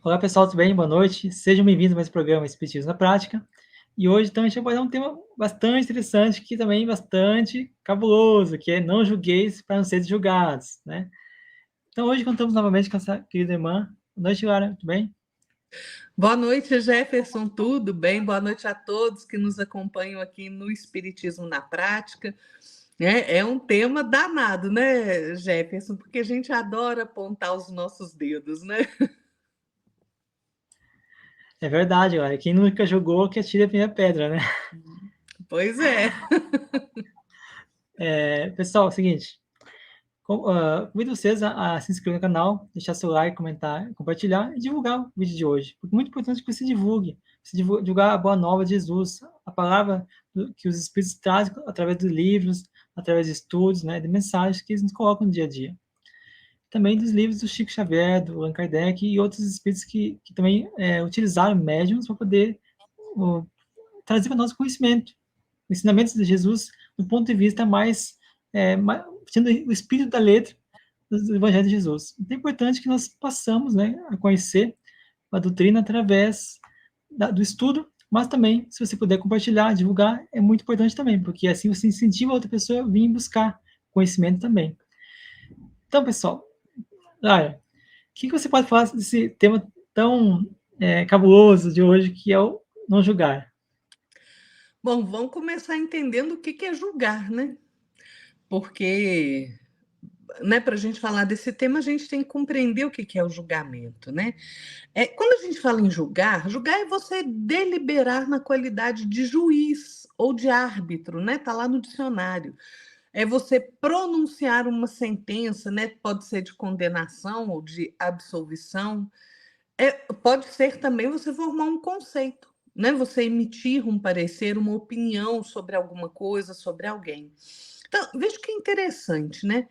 Olá pessoal, tudo bem? Boa noite. Sejam bem-vindos a mais um programa Espiritismo na Prática. E hoje então a gente vai abordar um tema bastante interessante, que também é bastante cabuloso, que é não julgueis para não seres julgados, né? Então hoje contamos novamente com essa querida irmã. Boa noite, Lara, tudo bem? Boa noite, Jefferson, tudo bem? Boa noite a todos que nos acompanham aqui no Espiritismo na Prática. É um tema danado, né, Jefferson? Porque a gente adora apontar os nossos dedos, né? É verdade, Lara. Quem nunca julgou, que atire a primeira pedra, né? Pois é. Pessoal, é o seguinte, convido vocês a se inscrever no canal, deixar seu like, comentar, compartilhar e divulgar o vídeo de hoje. Porque é muito importante que você divulgue. Você divulgar a boa nova de Jesus, a palavra que os Espíritos trazem através dos livros, através de estudos, né, de mensagens que eles nos colocam no dia a dia. Também dos livros do Chico Xavier, do Allan Kardec e outros espíritos que também utilizaram médiums para poder trazer para nós conhecimento. Ensinamentos de Jesus do ponto de vista mais sendo o espírito da letra do Evangelho de Jesus. Então é importante que nós passamos, né, a conhecer a doutrina através do estudo, mas também, se você puder compartilhar, divulgar, é muito importante também, porque assim você incentiva a outra pessoa a vir buscar conhecimento também. Então, pessoal, Lara, o que você pode falar desse tema tão cabuloso de hoje, que é o não julgar? Bom, vamos começar entendendo o que é julgar, né? Porque, né, para a gente falar desse tema, a gente tem que compreender o que é o julgamento, né? Quando a gente fala em julgar, julgar é você deliberar na qualidade de juiz ou de árbitro, né? Tá lá no dicionário. É você pronunciar uma sentença, né? Pode ser de condenação ou de absolvição. Pode ser também você formar um conceito, né? Você emitir um parecer, uma opinião sobre alguma coisa, sobre alguém. Então, veja que interessante, né?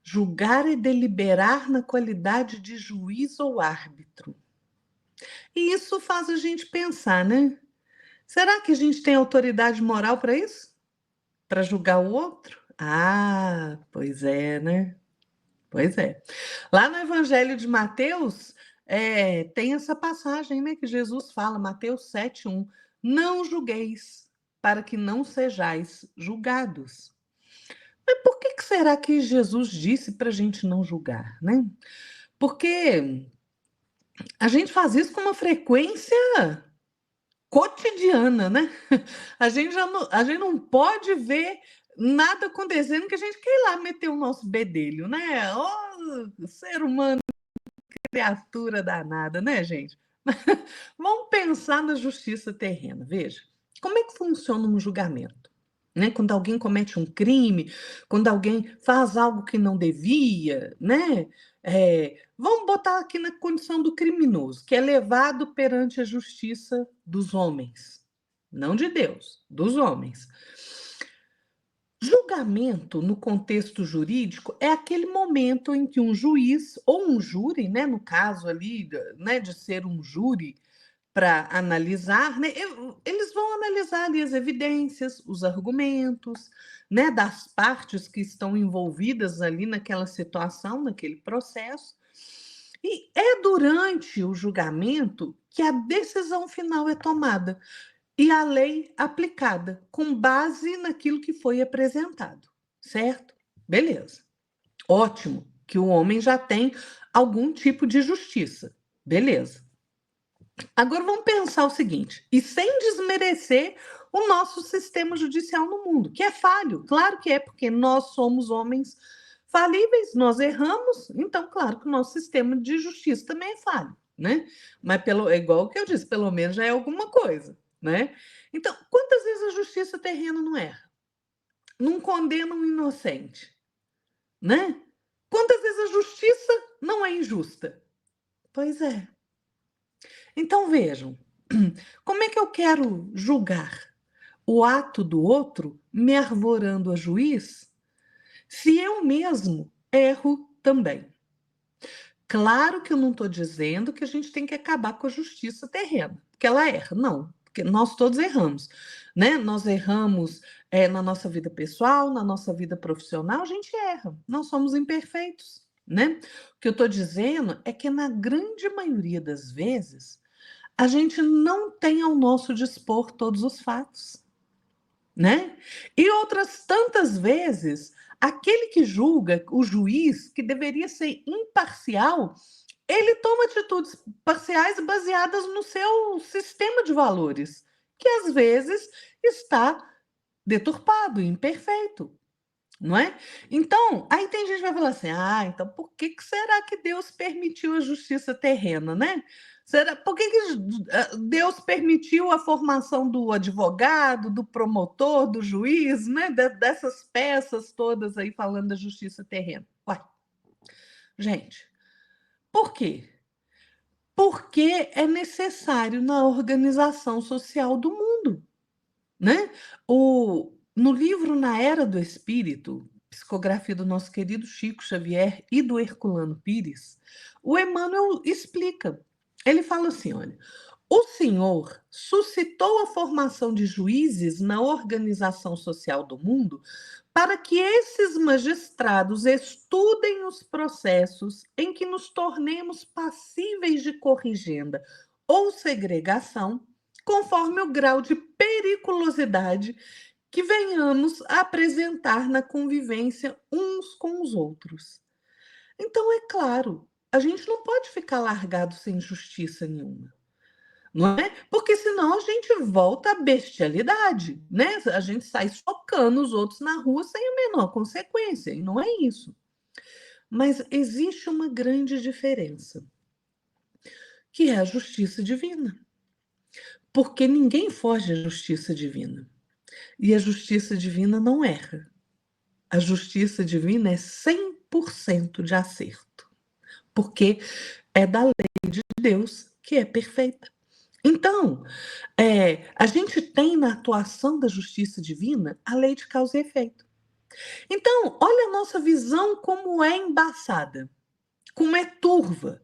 Julgar é deliberar na qualidade de juiz ou árbitro. E isso faz a gente pensar, né? Será que a gente tem autoridade moral para isso? Para julgar o outro? Ah, pois é, né? Pois é. Lá no Evangelho de Mateus, tem essa passagem, né, que Jesus fala, Mateus 7:1. Não julgueis, para que não sejais julgados. Mas por que será que Jesus disse para a gente não julgar, né? Porque a gente faz isso com uma frequência cotidiana, né? A gente não pode ver nada acontecendo que a gente quer ir lá meter o nosso bedelho, né? Oh, ser humano, criatura danada, né, gente? Vamos pensar na justiça terrena. Veja, como é que funciona um julgamento? Né? Quando alguém comete um crime, quando alguém faz algo que não devia, né? Vamos botar aqui na condição do criminoso, que é levado perante a justiça dos homens, não de Deus, dos homens. Julgamento, no contexto jurídico, é aquele momento em que um juiz ou um júri, né, no caso ali, né, de ser um júri para analisar, né, eles vão analisar ali as evidências, os argumentos, né, das partes que estão envolvidas ali naquela situação, naquele processo. E é durante o julgamento que a decisão final é tomada e a lei aplicada com base naquilo que foi apresentado, certo? Beleza. Ótimo, que o homem já tem algum tipo de justiça. Beleza. Agora vamos pensar o seguinte, e sem desmerecer o nosso sistema judicial no mundo, que é falho, claro que é, porque nós somos homens falíveis, nós erramos, então claro que o nosso sistema de justiça também é falho, né? Mas é igual o que eu disse, pelo menos já é alguma coisa, né? Então, quantas vezes a justiça terrena não erra? Não condena um inocente, né? Quantas vezes a justiça não é injusta? Pois é. Então vejam, como é que eu quero julgar o ato do outro me arvorando a juiz se eu mesmo erro também? Claro que eu não estou dizendo que a gente tem que acabar com a justiça terrena, porque ela erra, não, porque nós todos erramos, né? Nós erramos na nossa vida pessoal, na nossa vida profissional, a gente erra, nós somos imperfeitos, né? O que eu estou dizendo é que na grande maioria das vezes a gente não tem ao nosso dispor todos os fatos, né? E outras tantas vezes, aquele que julga, o juiz, que deveria ser imparcial, ele toma atitudes parciais baseadas no seu sistema de valores, que às vezes está deturpado, imperfeito, não é? Então, aí tem gente que vai falar assim: ah, então por que que será que Deus permitiu a justiça terrena, né? Por que que Deus permitiu a formação do advogado, do promotor, do juiz, né? Dessas peças todas aí falando da justiça terrena? Ué, gente, por quê? Porque é necessário na organização social do mundo, né? No livro Na Era do Espírito, psicografia do nosso querido Chico Xavier e do Herculano Pires, o Emmanuel explica. Ele fala assim: olha, o Senhor suscitou a formação de juízes na organização social do mundo para que esses magistrados estudem os processos em que nos tornemos passíveis de corrigenda ou segregação, conforme o grau de periculosidade que venhamos a apresentar na convivência uns com os outros. Então, é claro, a gente não pode ficar largado sem justiça nenhuma, não é? Porque senão a gente volta à bestialidade, né? A gente sai socando os outros na rua sem a menor consequência, e não é isso. Mas existe uma grande diferença, que é a justiça divina. Porque ninguém foge à justiça divina. E a justiça divina não erra. A justiça divina é 100% de acerto, porque é da lei de Deus, que é perfeita. Então, a gente tem na atuação da justiça divina a lei de causa e efeito. Então, olha a nossa visão como é embaçada, como é turva.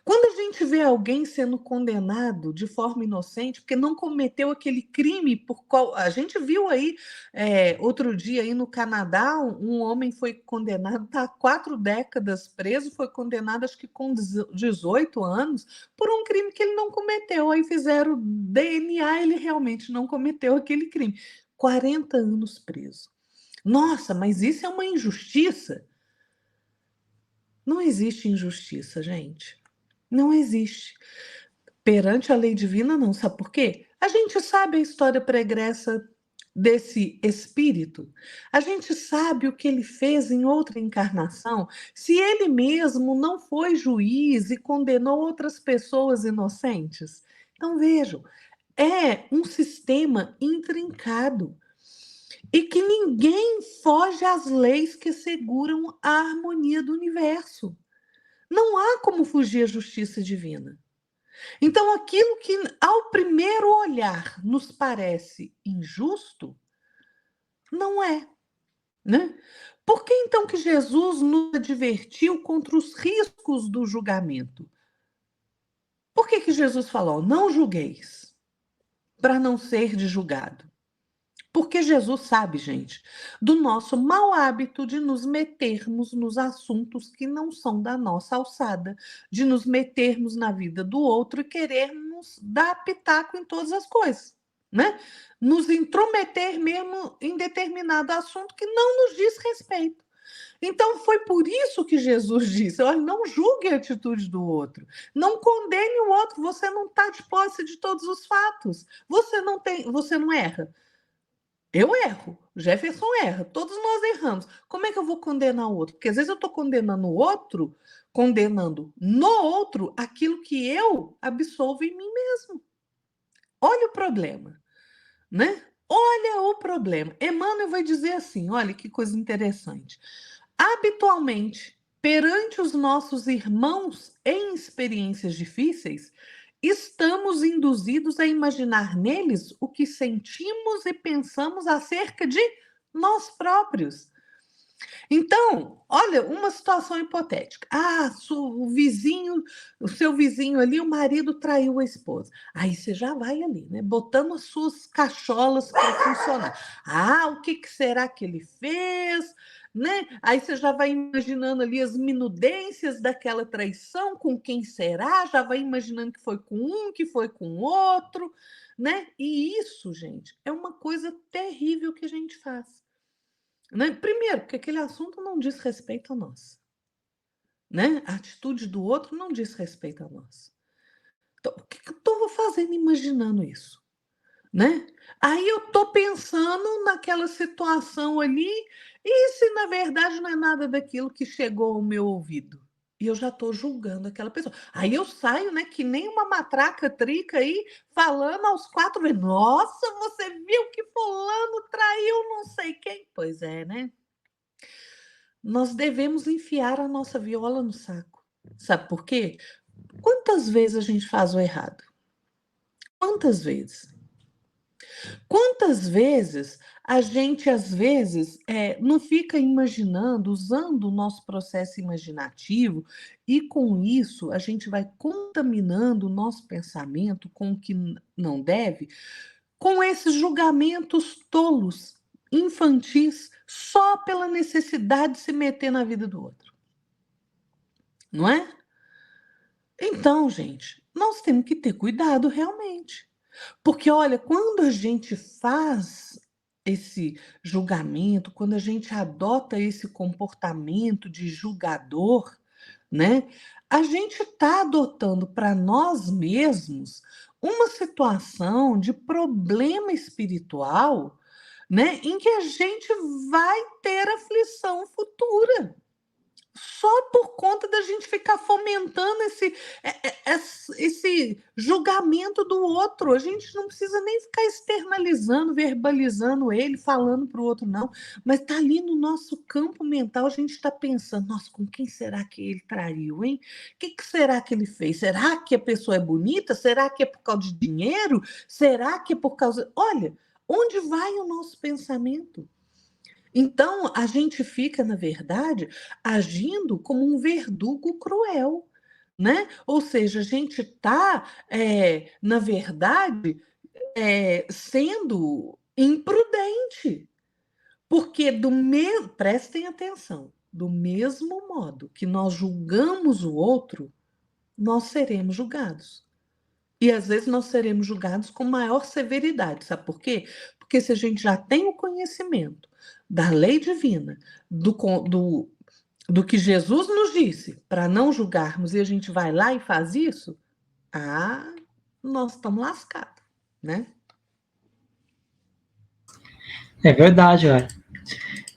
Quando a gente vê alguém sendo condenado de forma inocente, porque não cometeu aquele crime por qual. A gente viu aí, outro dia aí no Canadá, um homem foi condenado, está há 4 décadas preso, foi condenado acho que com 18 anos, por um crime que ele não cometeu. Aí fizeram DNA, ele realmente não cometeu aquele crime. 40 anos preso. Nossa, mas isso é uma injustiça? Não existe injustiça, gente. Não existe. Perante a lei divina, não. Sabe por quê? A gente sabe a história pregressa desse espírito. A gente sabe o que ele fez em outra encarnação. Se ele mesmo não foi juiz e condenou outras pessoas inocentes. Então, vejam, é um sistema intrincado e que ninguém foge às leis que seguram a harmonia do universo. Não há como fugir à justiça divina. Então, aquilo que ao primeiro olhar nos parece injusto, não é, né? Por que então que Jesus nos advertiu contra os riscos do julgamento? Por que que Jesus falou: não julgueis, para não ser de julgado? Porque Jesus sabe, gente, do nosso mau hábito de nos metermos nos assuntos que não são da nossa alçada, de nos metermos na vida do outro e querermos dar pitaco em todas as coisas, né? Nos intrometer mesmo em determinado assunto que não nos diz respeito. Então foi por isso que Jesus disse: olha, não julgue a atitude do outro, não condene o outro, você não está de posse de todos os fatos, você não erra. Eu erro, Jefferson erra, todos nós erramos. Como é que eu vou condenar o outro? Porque às vezes eu estou condenando o outro, condenando no outro aquilo que eu absolvo em mim mesmo. Olha o problema, né? Olha o problema. Emmanuel vai dizer assim: olha que coisa interessante. Habitualmente, perante os nossos irmãos em experiências difíceis, estamos induzidos a imaginar neles o que sentimos e pensamos acerca de nós próprios. Então, olha, uma situação hipotética. Ah, o seu vizinho ali, o marido traiu a esposa. Aí você já vai ali, né? Botando as suas cacholas para funcionar. Ah, o que será que ele fez? né? Aí você já vai imaginando ali as minudências daquela traição, com quem será, já vai imaginando que foi com um, que foi com outro, né? E isso, gente, é uma coisa terrível que a gente faz. Né? Primeiro, porque aquele assunto não diz respeito a nós. Né? A atitude do outro não diz respeito a nós. Então, o que eu estou fazendo imaginando isso? Né? Aí eu estou pensando naquela situação ali, e se na verdade não é nada daquilo que chegou ao meu ouvido? E eu já estou julgando aquela pessoa. Aí eu saio, né, que nem uma matraca trica aí, falando aos quatro ventos. Nossa, você viu que fulano traiu não sei quem? Pois é, né? Nós devemos enfiar a nossa viola no saco. Sabe por quê? Quantas vezes a gente faz o errado? Quantas vezes? Quantas vezes a gente, às vezes, não fica imaginando, usando o nosso processo imaginativo, e com isso a gente vai contaminando o nosso pensamento com o que não deve, com esses julgamentos tolos, infantis, só pela necessidade de se meter na vida do outro. Não é? Então, gente, nós temos que ter cuidado realmente. Porque, olha, quando a gente faz esse julgamento, quando a gente adota esse comportamento de julgador, né, a gente está adotando para nós mesmos uma situação de problema espiritual, né, em que a gente vai ter aflição futura. Só por conta da gente ficar fomentando esse julgamento do outro. A gente não precisa nem ficar externalizando, verbalizando ele, falando para o outro, não. Mas está ali no nosso campo mental, a gente está pensando, nossa, com quem será que ele traiu, hein? O que será que ele fez? Será que a pessoa é bonita? Será que é por causa de dinheiro? Será que é por causa... Olha, onde vai o nosso pensamento? Então, a gente fica, na verdade, agindo como um verdugo cruel, né? Ou seja, a gente está, na verdade, sendo imprudente, porque prestem atenção, do mesmo modo que nós julgamos o outro, nós seremos julgados. E às vezes nós seremos julgados com maior severidade, sabe por quê? Porque se a gente já tem o conhecimento da lei divina, do que Jesus nos disse, para não julgarmos, e a gente vai lá e faz isso, nós estamos lascados, né? É verdade, olha.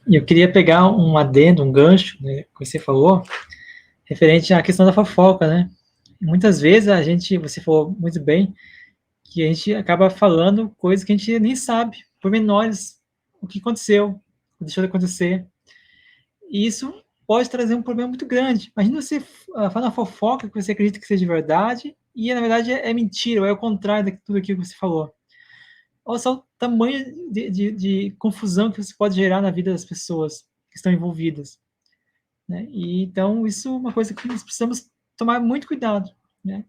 E eu queria pegar um adendo, um gancho, né, que você falou, referente à questão da fofoca, né? Muitas vezes a gente, você falou muito bem, que a gente acaba falando coisas que a gente nem sabe, pormenores, o que aconteceu, o que deixou de acontecer. E isso pode trazer um problema muito grande. Imagina você falar uma fofoca que você acredita que seja de verdade, e na verdade é mentira, ou é o contrário de tudo aquilo que você falou. Olha só o tamanho de confusão que você pode gerar na vida das pessoas que estão envolvidas. Né? E, então, isso é uma coisa que nós precisamos tomar muito cuidado. Né?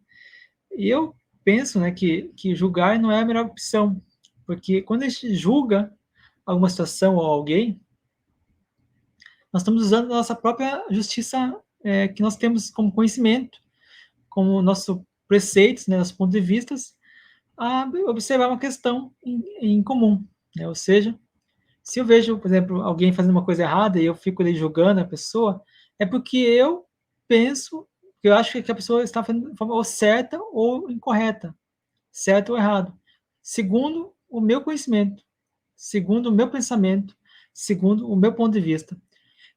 E eu penso, né, que julgar não é a melhor opção, porque quando a gente julga alguma situação ou alguém, nós estamos usando a nossa própria justiça que nós temos como conhecimento, como nosso preceitos, né, nosso ponto de vista, a observar uma questão em comum. Né? Ou seja, se eu vejo, por exemplo, alguém fazendo uma coisa errada e eu fico ali julgando a pessoa, é porque eu penso, que eu acho que a pessoa está fazendo de forma ou certa ou incorreta, certo ou errado, segundo o meu conhecimento, segundo o meu pensamento, segundo o meu ponto de vista.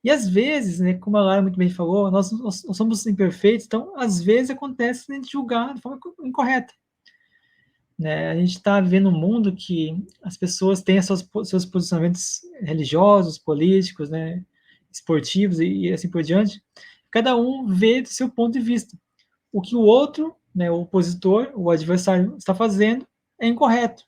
E às vezes, né, como a Lara muito bem falou, nós somos imperfeitos, então às vezes acontece a gente julgar de forma incorreta. Né? A gente está vivendo um mundo que as pessoas têm seus posicionamentos religiosos, políticos, né, esportivos e assim por diante. Cada um vê do seu ponto de vista. O que o outro, né, o opositor, o adversário está fazendo é incorreto.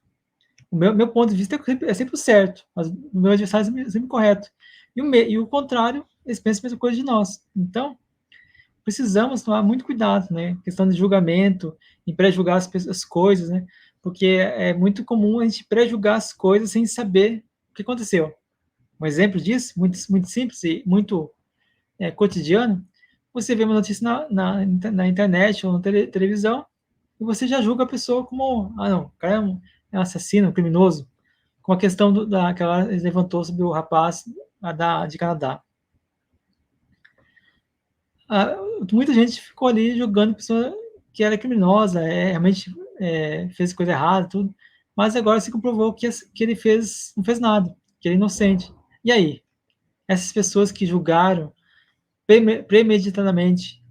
O meu ponto de vista é sempre o certo, mas o meu adversário é sempre incorreto. E o contrário, eles pensam a mesma coisa de nós. Então, precisamos tomar muito cuidado, né? Questão de julgamento, em pré-julgar as coisas, né? Porque é muito comum a gente pré-julgar as coisas sem saber o que aconteceu. Um exemplo disso, muito, muito simples e muito cotidiano, você vê uma notícia na internet ou na televisão e você já julga a pessoa como, não, o cara é um assassino, um criminoso, com a questão que ela levantou sobre o rapaz de Canadá. Muita gente ficou ali julgando a pessoa que era criminosa, realmente fez coisa errada, tudo, mas agora se comprovou que ele não fez nada, que ele é inocente. E aí? Essas pessoas que julgaram premeditadamente,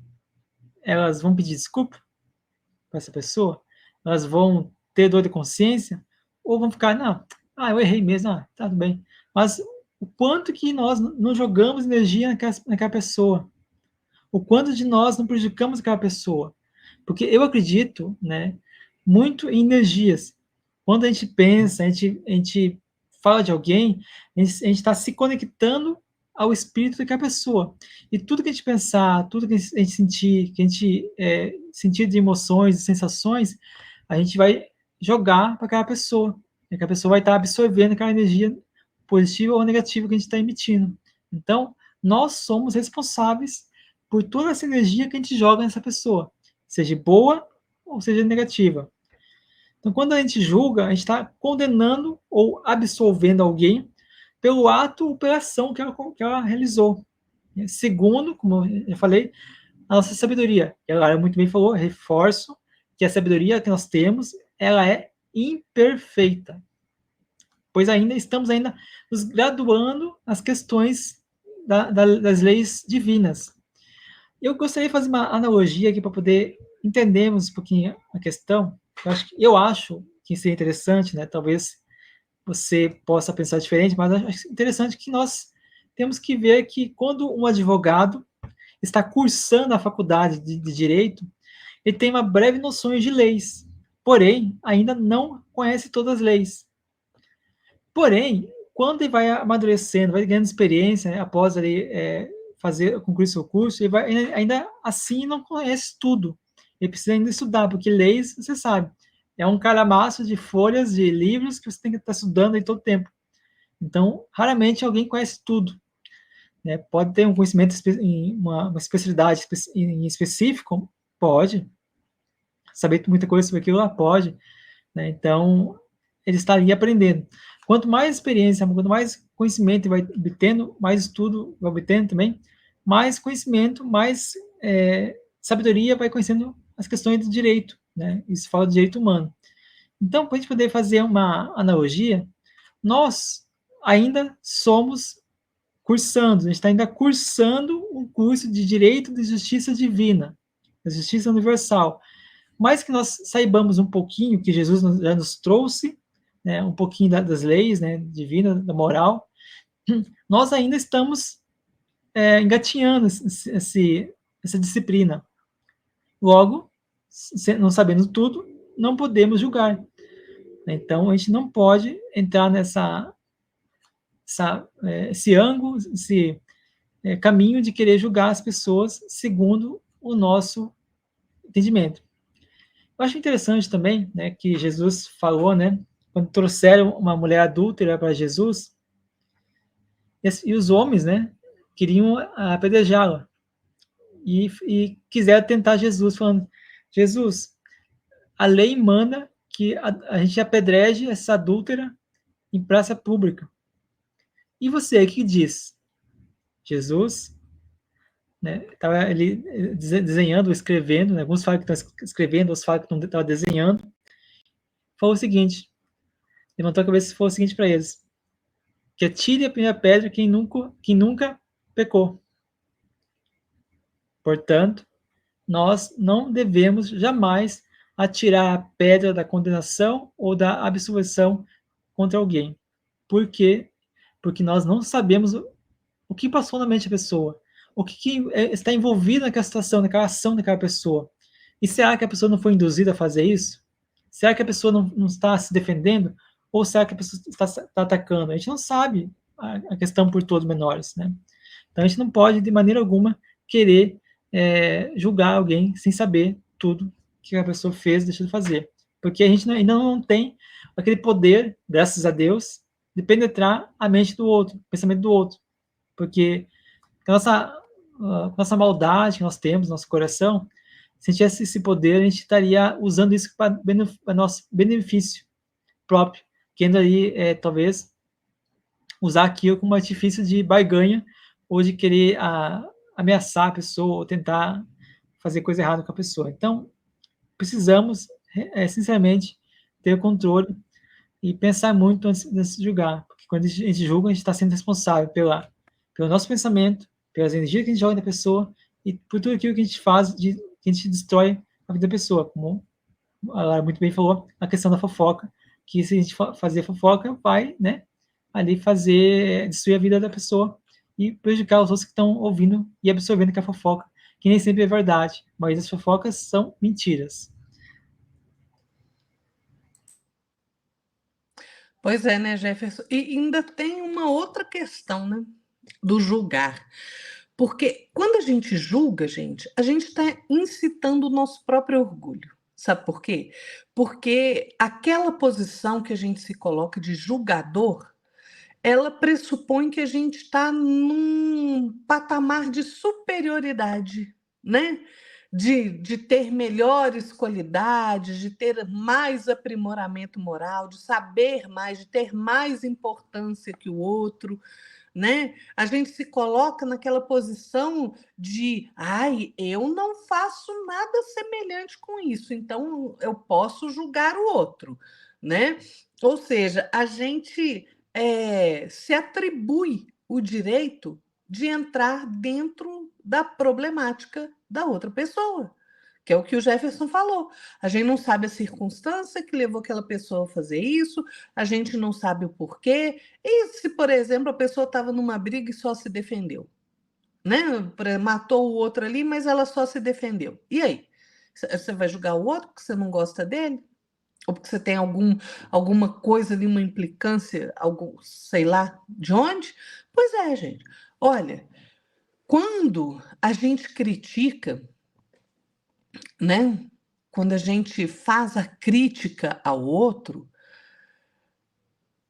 elas vão pedir desculpa para essa pessoa? Elas vão ter dor de consciência? Ou vão ficar, não, eu errei mesmo, tá tudo bem. Mas o quanto que nós não jogamos energia naquela pessoa? O quanto de nós não prejudicamos aquela pessoa? Porque eu acredito, né, muito em energias. Quando a gente pensa, a gente fala de alguém, a gente está se conectando ao espírito daquela pessoa. E tudo que a gente pensar, tudo que a gente sentir, que a gente sentir de emoções, de sensações, a gente vai jogar para aquela pessoa. E aquela pessoa vai estar absorvendo aquela energia positiva ou negativa que a gente está emitindo. Então, nós somos responsáveis por toda essa energia que a gente joga nessa pessoa, seja boa ou seja negativa. Então, quando a gente julga, a gente está condenando ou absolvendo alguém pelo ato ou pela ação que ela realizou. Segundo, como eu falei, a nossa sabedoria. Ela muito bem falou, reforço que a sabedoria que nós temos, ela é imperfeita, pois estamos nos graduando nas questões das leis divinas. Eu gostaria de fazer uma analogia aqui para poder entendermos um pouquinho a questão. Eu acho que seria interessante, né? Talvez você possa pensar diferente, mas acho interessante que nós temos que ver que quando um advogado está cursando a faculdade de direito, ele tem uma breve noção de leis, porém, ainda não conhece todas as leis. Porém, quando ele vai amadurecendo, vai ganhando experiência, né, após ali, concluir seu curso, ele vai, ainda assim não conhece tudo. Ele precisa ainda estudar, porque leis, você sabe, é um calhamaço de folhas, de livros que você tem que estar estudando em todo tempo. Então, raramente alguém conhece tudo. Né? Pode ter um conhecimento em uma especialidade em específico, pode. Saber muita coisa sobre aquilo, pode. Né? Então, ele estaria aprendendo. Quanto mais experiência, quanto mais conhecimento vai obtendo, mais estudo vai obtendo também, mais conhecimento, mais sabedoria vai conhecendo as questões do direito, né? Isso fala do direito humano. Então, para a gente poder fazer uma analogia, nós ainda somos cursando, a gente está ainda cursando um curso de Direito de Justiça Divina, da Justiça Universal. Mais que nós saibamos um pouquinho que Jesus já nos trouxe, né, um pouquinho das leis, né, divinas, da moral, nós ainda estamos engatinhando essa disciplina. Logo, não sabendo tudo, não podemos julgar. Então, a gente não pode entrar esse ângulo, esse caminho de querer julgar as pessoas segundo o nosso entendimento. Eu acho interessante também, né, que Jesus falou, né, quando trouxeram uma mulher adúltera para Jesus, e os homens, né, queriam apedrejá-la, e quiseram tentar Jesus, falando, Jesus, a lei manda que a gente apedreje essa adúltera em praça pública. E você, o que diz? Jesus, né, estava ali desenhando, escrevendo, né, alguns falam que estão escrevendo, outros falam que não estava desenhando, falou o seguinte, levantou a cabeça e falou o seguinte para eles, que atire a primeira pedra quem nunca pecou. Portanto, nós não devemos jamais atirar a pedra da condenação ou da absolvição contra alguém. Por quê? Porque nós não sabemos o que passou na mente da pessoa, o que está envolvido naquela situação, naquela ação daquela pessoa. E será que a pessoa não foi induzida a fazer isso? Será que a pessoa não está se defendendo? Ou será que a pessoa está atacando? A gente não sabe a questão por todos menores, né? Então a gente não pode, de maneira alguma, querer julgar alguém sem saber tudo que a pessoa fez, deixou de fazer. Porque a gente ainda não tem aquele poder, graças a Deus, de penetrar a mente do outro, o pensamento do outro. Porque a nossa maldade que nós temos no nosso coração, se a gente tivesse esse poder, a gente estaria usando isso para nosso benefício próprio, querendo aí, talvez, usar aquilo como artifício de barganha ou de querer ameaçar a pessoa ou tentar fazer coisa errada com a pessoa. Então, precisamos, sinceramente, ter o controle e pensar muito antes de julgar, porque quando a gente julga, a gente está sendo responsável pelo nosso pensamento, pelas energias que a gente joga na pessoa e por tudo aquilo que a gente faz, que a gente destrói a vida da pessoa, como a Lara muito bem falou, a questão da fofoca, que se a gente fazer fofoca, vai, né, ali destruir a vida da pessoa e prejudicar os outros que estão ouvindo e absorvendo que a fofoca, que nem sempre é verdade, mas as fofocas são mentiras. Pois é, né, Jefferson? E ainda tem uma outra questão, né? Do julgar. Porque quando a gente julga, gente, a gente está incitando o nosso próprio orgulho. Sabe por quê? Porque aquela posição que a gente se coloca de julgador, ela pressupõe que a gente está num patamar de superioridade, né? De ter melhores qualidades, de ter mais aprimoramento moral, de saber mais, de ter mais importância que o outro, né? A gente se coloca naquela posição de, ai, eu não faço nada semelhante com isso, então eu posso julgar o outro, né? Ou seja, a gente se atribui o direito de entrar dentro da problemática da outra pessoa, que é o que o Jefferson falou. A gente não sabe a circunstância que levou aquela pessoa a fazer isso, a gente não sabe o porquê. E se, por exemplo, a pessoa estava numa briga e só se defendeu, né? Matou o outro ali, mas ela só se defendeu. E aí? Você vai julgar o outro porque você não gosta dele? Ou porque você tem alguma coisa ali, uma implicância, sei lá de onde? Pois é, gente. Olha, quando a gente critica, né? Quando a gente faz a crítica ao outro,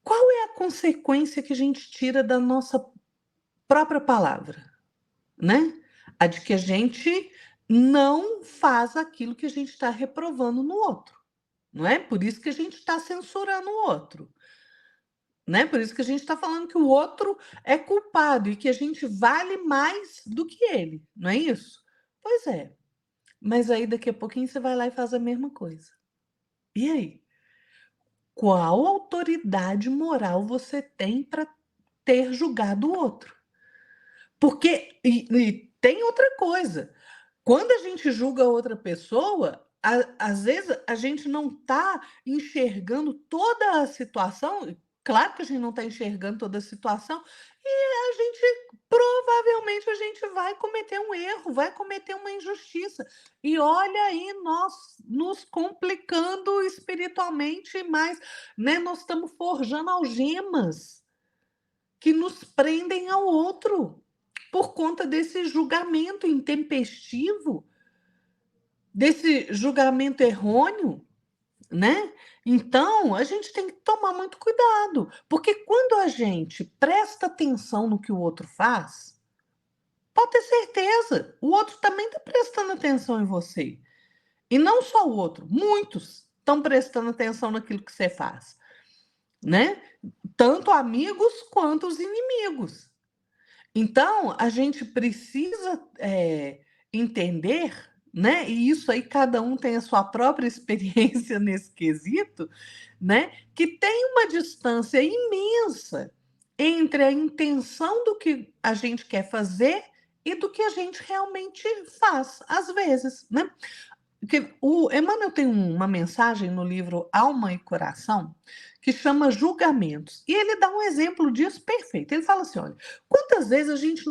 qual é a consequência que a gente tira da nossa própria palavra, né? A de que a gente não faz aquilo que a gente está reprovando no outro, não é? Por isso que a gente está censurando o outro, né? Por isso que a gente está falando que o outro é culpado e que a gente vale mais do que ele, não é isso? Pois é. Mas aí daqui a pouquinho você vai lá e faz a mesma coisa. E aí? Qual autoridade moral você tem para ter julgado o outro? Porque e tem outra coisa. Quando a gente julga outra pessoa, às vezes a gente não está enxergando toda a situação. Claro que a gente não está enxergando toda a situação, e provavelmente a gente vai cometer um erro, vai cometer uma injustiça. E olha aí, nós nos complicando espiritualmente mais, né? Nós estamos forjando algemas que nos prendem ao outro por conta desse julgamento intempestivo, desse julgamento errôneo, né? Então, a gente tem que tomar muito cuidado, porque quando a gente presta atenção no que o outro faz, pode ter certeza, o outro também está prestando atenção em você. E não só o outro, muitos estão prestando atenção naquilo que você faz, né? Tanto amigos quanto os inimigos. Então, a gente precisa entender, né? E isso aí cada um tem a sua própria experiência nesse quesito, né? Que tem uma distância imensa entre a intenção do que a gente quer fazer e do que a gente realmente faz, às vezes, né? Porque o Emmanuel tem uma mensagem no livro Alma e Coração que chama Julgamentos. E ele dá um exemplo disso perfeito. Ele fala assim: olha, quantas vezes a gente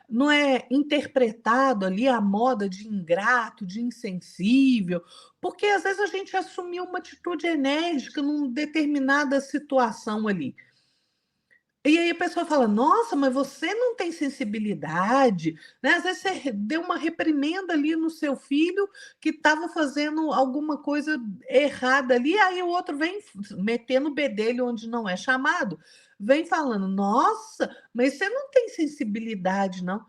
não é interpretado ali à moda de ingrato, de insensível, porque às vezes a gente assumiu uma atitude enérgica numa determinada situação ali. E aí a pessoa fala: "Nossa, mas você não tem sensibilidade", né, às vezes você deu uma reprimenda ali no seu filho que estava fazendo alguma coisa errada ali, aí o outro vem metendo o bedelho onde não é chamado, vem falando: "Nossa, mas você não tem sensibilidade não".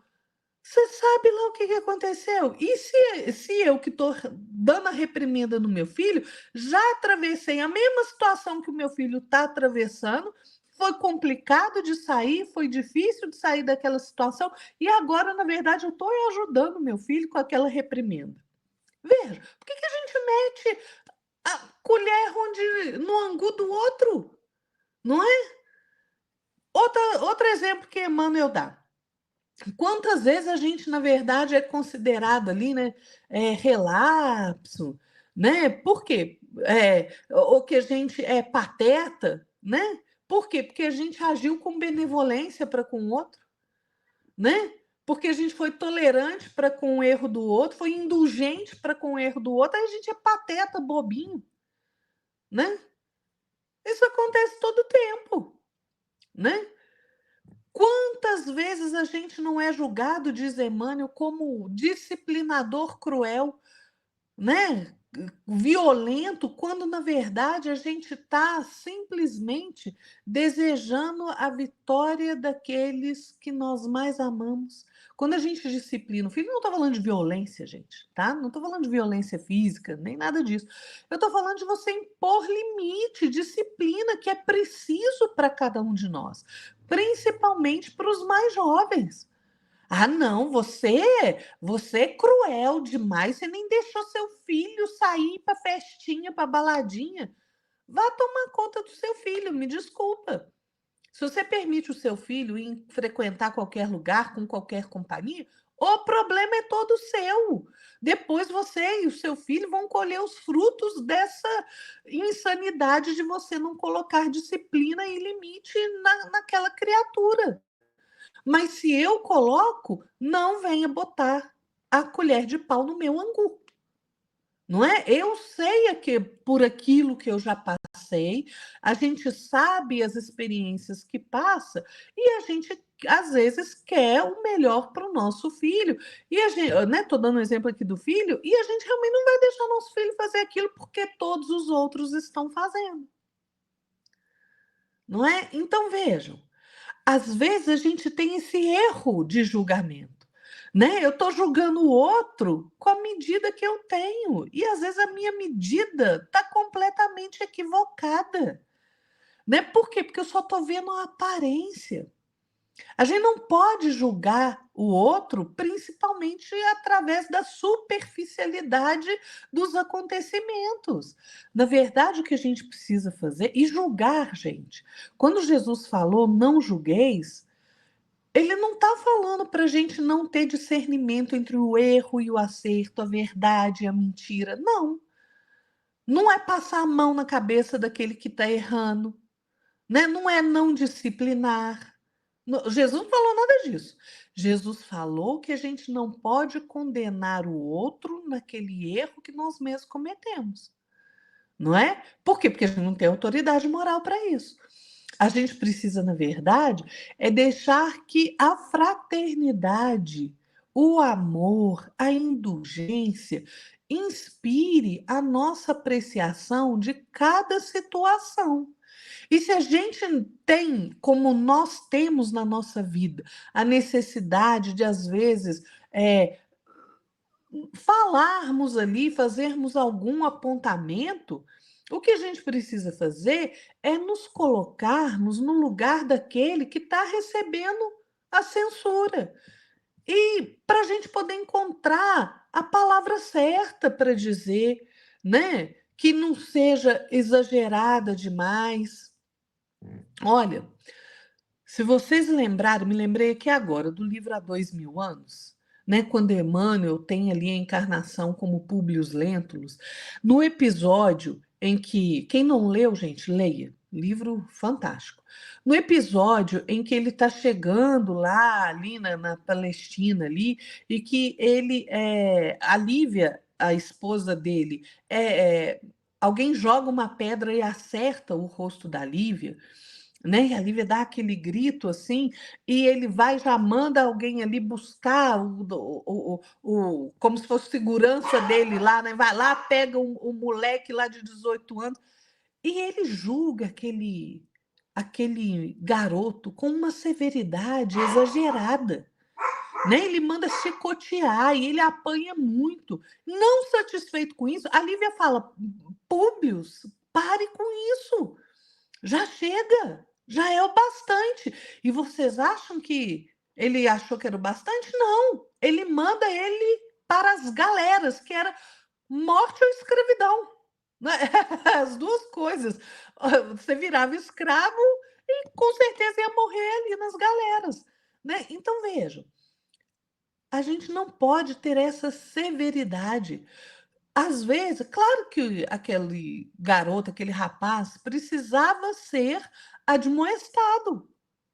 Você sabe lá o que que aconteceu. E se eu que estou dando a reprimenda no meu filho, já atravessei a mesma situação que o meu filho está atravessando, foi complicado de sair, foi difícil de sair daquela situação, e agora, na verdade, eu estou ajudando o meu filho com aquela reprimenda. Veja, por que que a gente mete a colher onde no angu do outro? Não é? Outro exemplo que Emmanuel dá. Quantas vezes a gente, na verdade, é considerado ali, né, relapso, né? Por quê? Ou que a gente é pateta, né? Por quê? Porque a gente agiu com benevolência para com o outro, né? Porque a gente foi tolerante para com o erro do outro, foi indulgente para com o erro do outro, aí a gente é pateta, bobinho, né? Isso acontece todo tempo, né? Quantas vezes a gente não é julgado, diz Emmanuel, como disciplinador cruel, né? Violento, quando na verdade a gente está simplesmente desejando a vitória daqueles que nós mais amamos. Quando a gente disciplina o filho, não estou falando de violência, gente, tá? Não estou falando de violência física, nem nada disso. Eu estou falando de você impor limite, disciplina, que é preciso para cada um de nós, principalmente para os mais jovens. Ah, não, você é cruel demais, você nem deixou seu filho sair para festinha, para baladinha. Vá tomar conta do seu filho, me desculpa. Se você permite o seu filho ir frequentar qualquer lugar, com qualquer companhia, o problema é todo seu. Depois você e o seu filho vão colher os frutos dessa insanidade de você não colocar disciplina e limite naquela criatura. Mas se eu coloco, não venha botar a colher de pau no meu angu. Não é? Eu sei que por aquilo que eu já passei, a gente sabe as experiências que passa e a gente às vezes quer o melhor para o nosso filho. E a gente, né, tô dando um exemplo aqui do filho, e a gente realmente não vai deixar o nosso filho fazer aquilo porque todos os outros estão fazendo. Não é? Então vejam, às vezes a gente tem esse erro de julgamento, né? Eu estou julgando o outro com a medida que eu tenho, e às vezes a minha medida está completamente equivocada, né? Por quê? Porque eu só estou vendo a aparência. A gente não pode julgar o outro, principalmente através da superficialidade dos acontecimentos. Na verdade, o que a gente precisa fazer, e julgar, gente, quando Jesus falou não julgueis, ele não está falando para a gente não ter discernimento entre o erro e o acerto, a verdade e a mentira. Não. Não é passar a mão na cabeça daquele que está errando, né? Não é não disciplinar. Jesus não falou nada disso. Jesus falou que a gente não pode condenar o outro naquele erro que nós mesmos cometemos. Não é? Por quê? Porque a gente não tem autoridade moral para isso. A gente precisa, na verdade, é deixar que a fraternidade, o amor, a indulgência inspire a nossa apreciação de cada situação. E se a gente tem, como nós temos na nossa vida, a necessidade de, às vezes, falarmos ali, fazermos algum apontamento, o que a gente precisa fazer é nos colocarmos no lugar daquele que está recebendo a censura. E para a gente poder encontrar a palavra certa para dizer, né? Que não seja exagerada demais. Olha, se vocês lembrarem, me lembrei aqui agora do livro Há 2000 anos, né, quando Emmanuel tem ali a encarnação como Públio Lentulus, no episódio em que, quem não leu, gente, leia, livro fantástico. No episódio em que ele está chegando lá, ali na Palestina, ali, e que ele, a Lívia, a esposa dele, alguém joga uma pedra e acerta o rosto da Lívia, né? E a Lívia dá aquele grito assim, e ele vai, já manda alguém ali buscar como se fosse segurança dele lá, né? Vai lá, pega o moleque lá de 18 anos, e ele julga aquele garoto com uma severidade exagerada, né? Ele manda chicotear e ele apanha muito. Não satisfeito com isso, a Lívia fala: Públios, pare com isso. Já chega, já é o bastante. E vocês acham que ele achou que era o bastante? Não. Ele manda ele para as galeras, que era morte ou escravidão, né? As duas coisas. Você virava escravo e com certeza ia morrer ali nas galeras, né? Então vejam, a gente não pode ter essa severidade. Às vezes, claro que aquele garoto, aquele rapaz, precisava ser admoestado,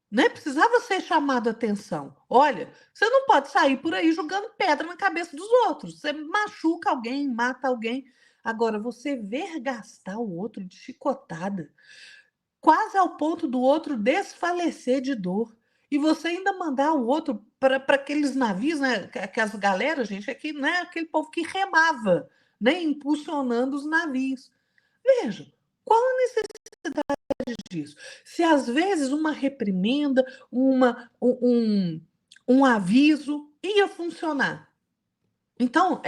né? Precisava ser chamado a atenção. Olha, você não pode sair por aí jogando pedra na cabeça dos outros. Você machuca alguém, mata alguém. Agora, você vergastar o outro de chicotada, quase ao ponto do outro desfalecer de dor. E você ainda mandar o outro para aqueles navios, né? Que as galeras, gente, aqui, né? Aquele povo que remava, né? Impulsionando os navios. Veja, qual a necessidade disso? Se às vezes uma reprimenda, um aviso ia funcionar. Então,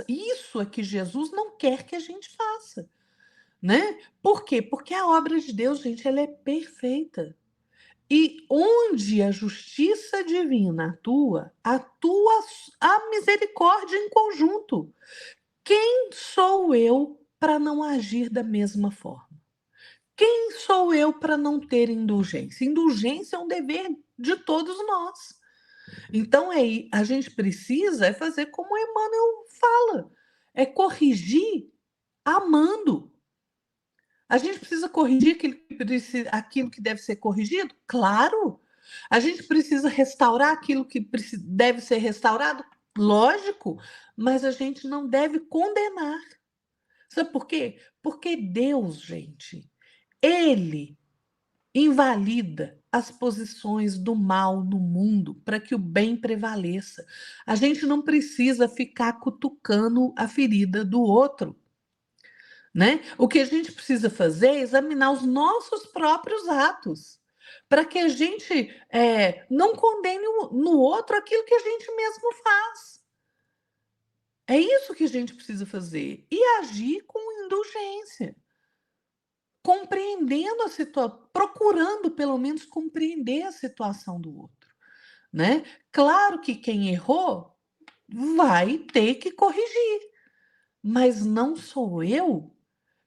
isso é que Jesus não quer que a gente faça, né? Por quê? Porque a obra de Deus, gente, ela é perfeita. E onde a justiça divina atua a misericórdia em conjunto. Quem sou eu para não agir da mesma forma? Quem sou eu para não ter indulgência? Indulgência é um dever de todos nós. Então, a gente precisa fazer como Emmanuel fala, é corrigir amando. A gente precisa corrigir aquilo que deve ser corrigido? Claro. A gente precisa restaurar aquilo que deve ser restaurado? Lógico. Mas a gente não deve condenar. Sabe por quê? Porque Deus, gente, Ele invalida as posições do mal no mundo para que o bem prevaleça. A gente não precisa ficar cutucando a ferida do outro, né? O que a gente precisa fazer é examinar os nossos próprios atos, para que a gente não condene no outro aquilo que a gente mesmo faz. É isso que a gente precisa fazer e agir com indulgência, compreendendo a situação, procurando pelo menos compreender a situação do outro, né? Claro que quem errou vai ter que corrigir, mas não sou eu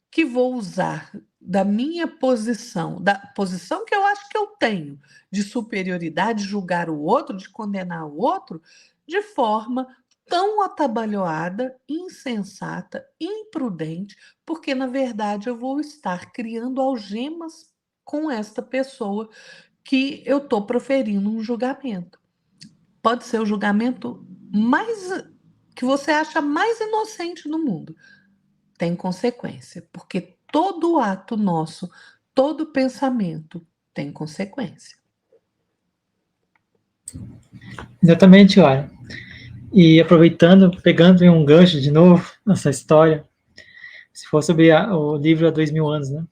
que vou usar da minha posição, da posição que eu acho que eu tenho de superioridade, julgar o outro, de condenar o outro, de forma tão atabalhoada, insensata, imprudente, porque na verdade eu vou estar criando algemas com esta pessoa que eu estou proferindo um julgamento. Pode ser o julgamento mais que você acha mais inocente do mundo. Tem consequência, porque todo ato nosso, todo pensamento tem consequência. Exatamente, olha. E aproveitando, pegando um gancho de novo nessa história, se for sobre o livro há 2000 anos, né?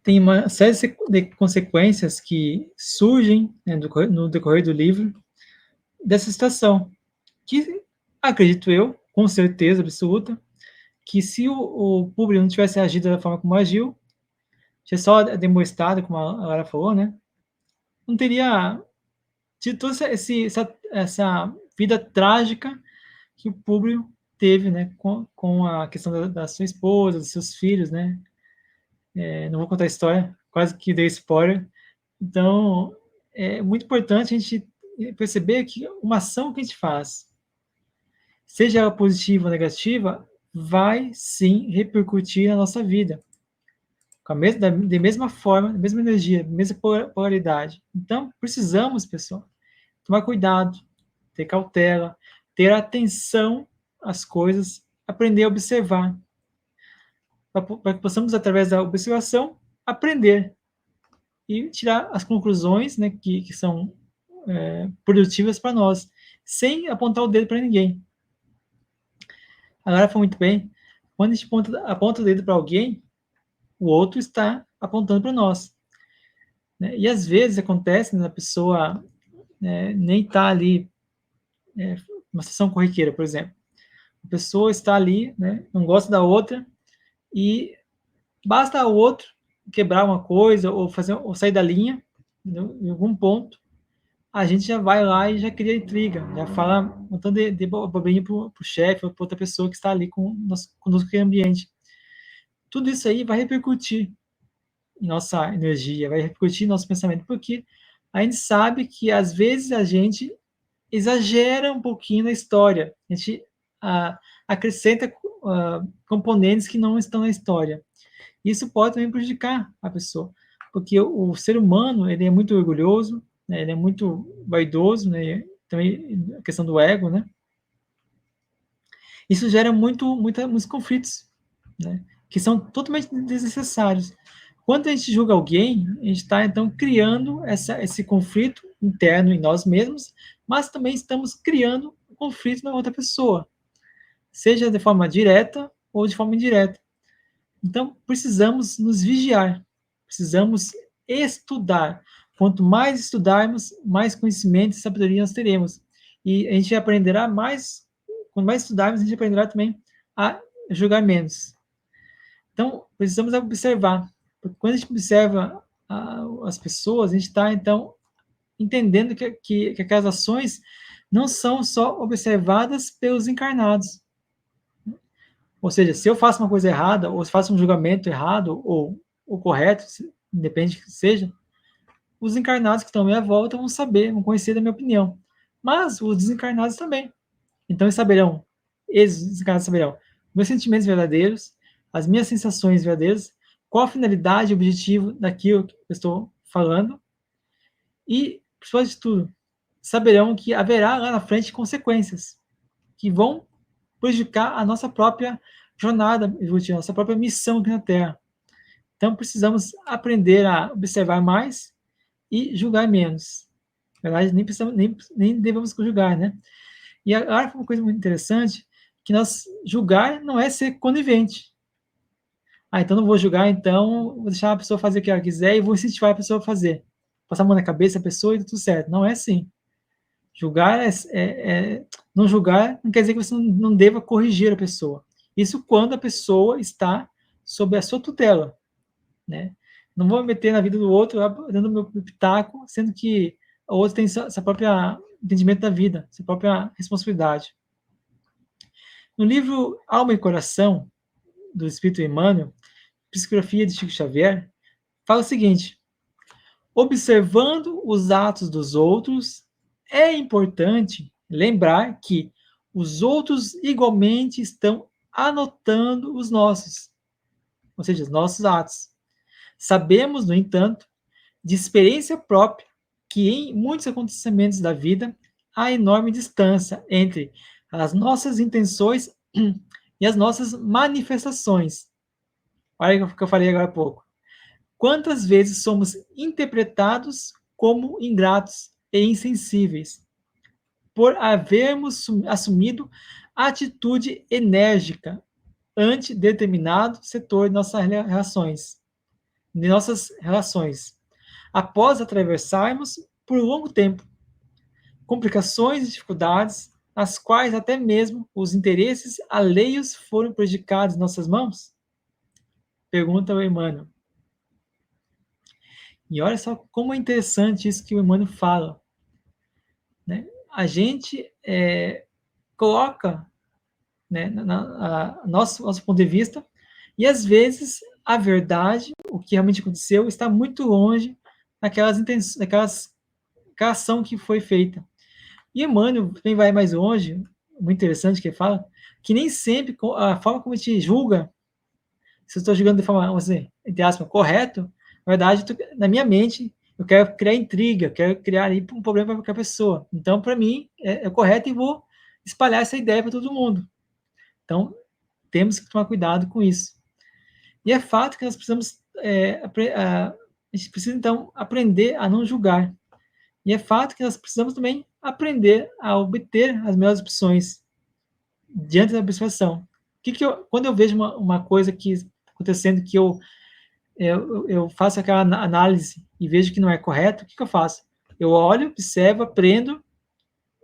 Tem uma série de consequências que surgem, né, no decorrer do livro dessa situação, que acredito eu, com certeza absoluta, que se o público não tivesse agido da forma como agiu, tinha só demonstrado, como a Lara falou, né? Não teria tido toda essa vida trágica que o público teve, né? Com a questão da sua esposa, dos seus filhos, né? Não vou contar a história, quase que dei spoiler. Então, é muito importante a gente perceber que uma ação que a gente faz, seja ela positiva ou negativa, vai sim repercutir na nossa vida. Da mesma forma, da mesma energia, da mesma polaridade. Então, precisamos, pessoal, tomar cuidado, ter cautela, ter atenção às coisas, aprender a observar, para que possamos, através da observação, aprender e tirar as conclusões, né, que são produtivas para nós, sem apontar o dedo para ninguém. Agora foi muito bem. Quando a gente aponta o dedo para alguém, o outro está apontando para nós. Né? E às vezes acontece, né, a pessoa nem está ali, uma situação corriqueira, por exemplo. A pessoa está ali, né, não gosta da outra, e basta o outro quebrar uma coisa ou sair da linha, entendeu? Em algum ponto, a gente já vai lá e já cria intriga, já fala um tanto de bobrinha para o chefe ou para outra pessoa que está ali conosco aquele ambiente. Tudo isso aí vai repercutir em nossa energia, vai repercutir em nosso pensamento, porque a gente sabe que às vezes a gente exagera um pouquinho na história, a gente acrescenta componentes que não estão na história. Isso pode também prejudicar a pessoa, porque o ser humano ele é muito orgulhoso, né, ele é muito vaidoso, né, também a questão do ego, né? Isso gera muitos conflitos, né, que são totalmente desnecessários. Quando a gente julga alguém, a gente está, então, criando esse conflito interno em nós mesmos, mas também estamos criando um conflito na outra pessoa, seja de forma direta ou de forma indireta. Então, precisamos nos vigiar, precisamos estudar. Quanto mais estudarmos, mais conhecimento e sabedoria nós teremos. E a gente aprenderá mais, quanto mais estudarmos, a gente aprenderá também a julgar menos. Então, precisamos observar. Porque quando a gente observa as pessoas, a gente está, então, entendendo que aquelas ações não são só observadas pelos encarnados. Ou seja, se eu faço uma coisa errada, ou se faço um julgamento errado, ou correto, depende que seja, os encarnados que estão à minha volta vão saber, vão conhecer da minha opinião. Mas os desencarnados também. Então eles desencarnados saberão meus sentimentos verdadeiros, as minhas sensações verdadeiras, qual a finalidade e objetivo daquilo que eu estou falando, e, por de tudo, saberão que haverá lá na frente consequências que vão prejudicar a nossa própria jornada evolutiva, a nossa própria missão aqui na Terra. Então, precisamos aprender a observar mais e julgar menos. Na verdade, nem devemos julgar, né? E agora, uma coisa muito interessante, que nós julgar não é ser conivente. Então não vou julgar, então vou deixar a pessoa fazer o que ela quiser e vou incentivar a pessoa a fazer. Passar a mão na cabeça da pessoa e tudo certo. Não é assim. Julgar não julgar não quer dizer que você não deva corrigir a pessoa. Isso quando a pessoa está sob a sua tutela, né? Não vou me meter na vida do outro dando meu pitaco, sendo que o outro tem seu próprio entendimento da vida, sua própria responsabilidade. No livro Alma e Coração, do Espírito Emmanuel, Psicografia de Chico Xavier, fala o seguinte: observando os atos dos outros, é importante lembrar que os outros igualmente estão anotando os nossos, ou seja, os nossos atos. Sabemos, no entanto, de experiência própria, que em muitos acontecimentos da vida há enorme distância entre as nossas intenções e as nossas manifestações. Olha o que eu falei agora há pouco. Quantas vezes somos interpretados como ingratos e insensíveis, por havermos assumido atitude enérgica ante determinado setor de nossas relações, após atravessarmos por longo tempo complicações e dificuldades, nas quais até mesmo os interesses alheios foram prejudicados em nossas mãos? Pergunta o Emmanuel. E olha só como é interessante isso que o Emmanuel fala. Né? A gente coloca, né, nosso ponto de vista, e às vezes a verdade, o que realmente aconteceu, está muito longe daquela ação que foi feita. E Emmanuel também vai mais longe, muito interessante que ele fala, que nem sempre a forma como a gente julga, se eu estou julgando de forma, vamos dizer, entre aspas, correto, na verdade, na minha mente, eu quero criar intriga, quero criar ali um problema para qualquer pessoa. Então, para mim, é correto e vou espalhar essa ideia para todo mundo. Então, temos que tomar cuidado com isso. E é fato que nós precisamos a gente precisa, então, aprender a não julgar. E é fato que nós precisamos também aprender a obter as melhores opções diante da observação. Quando eu vejo uma coisa que acontecendo que eu faço aquela análise e vejo que não é correto, o que eu faço? Eu olho, observo, aprendo,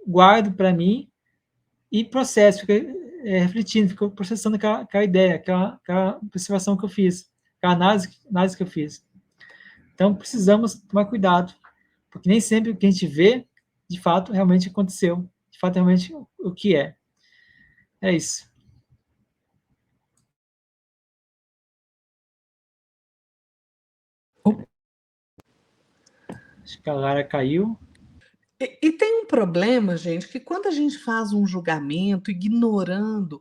guardo para mim e processo, fico refletindo, fico processando aquela ideia, aquela observação que eu fiz, aquela análise que eu fiz. Então, precisamos tomar cuidado, porque nem sempre o que a gente vê, de fato, realmente aconteceu, de fato, realmente o que é. É isso. Acho que a Lara caiu. E tem um problema, gente, que quando a gente faz um julgamento ignorando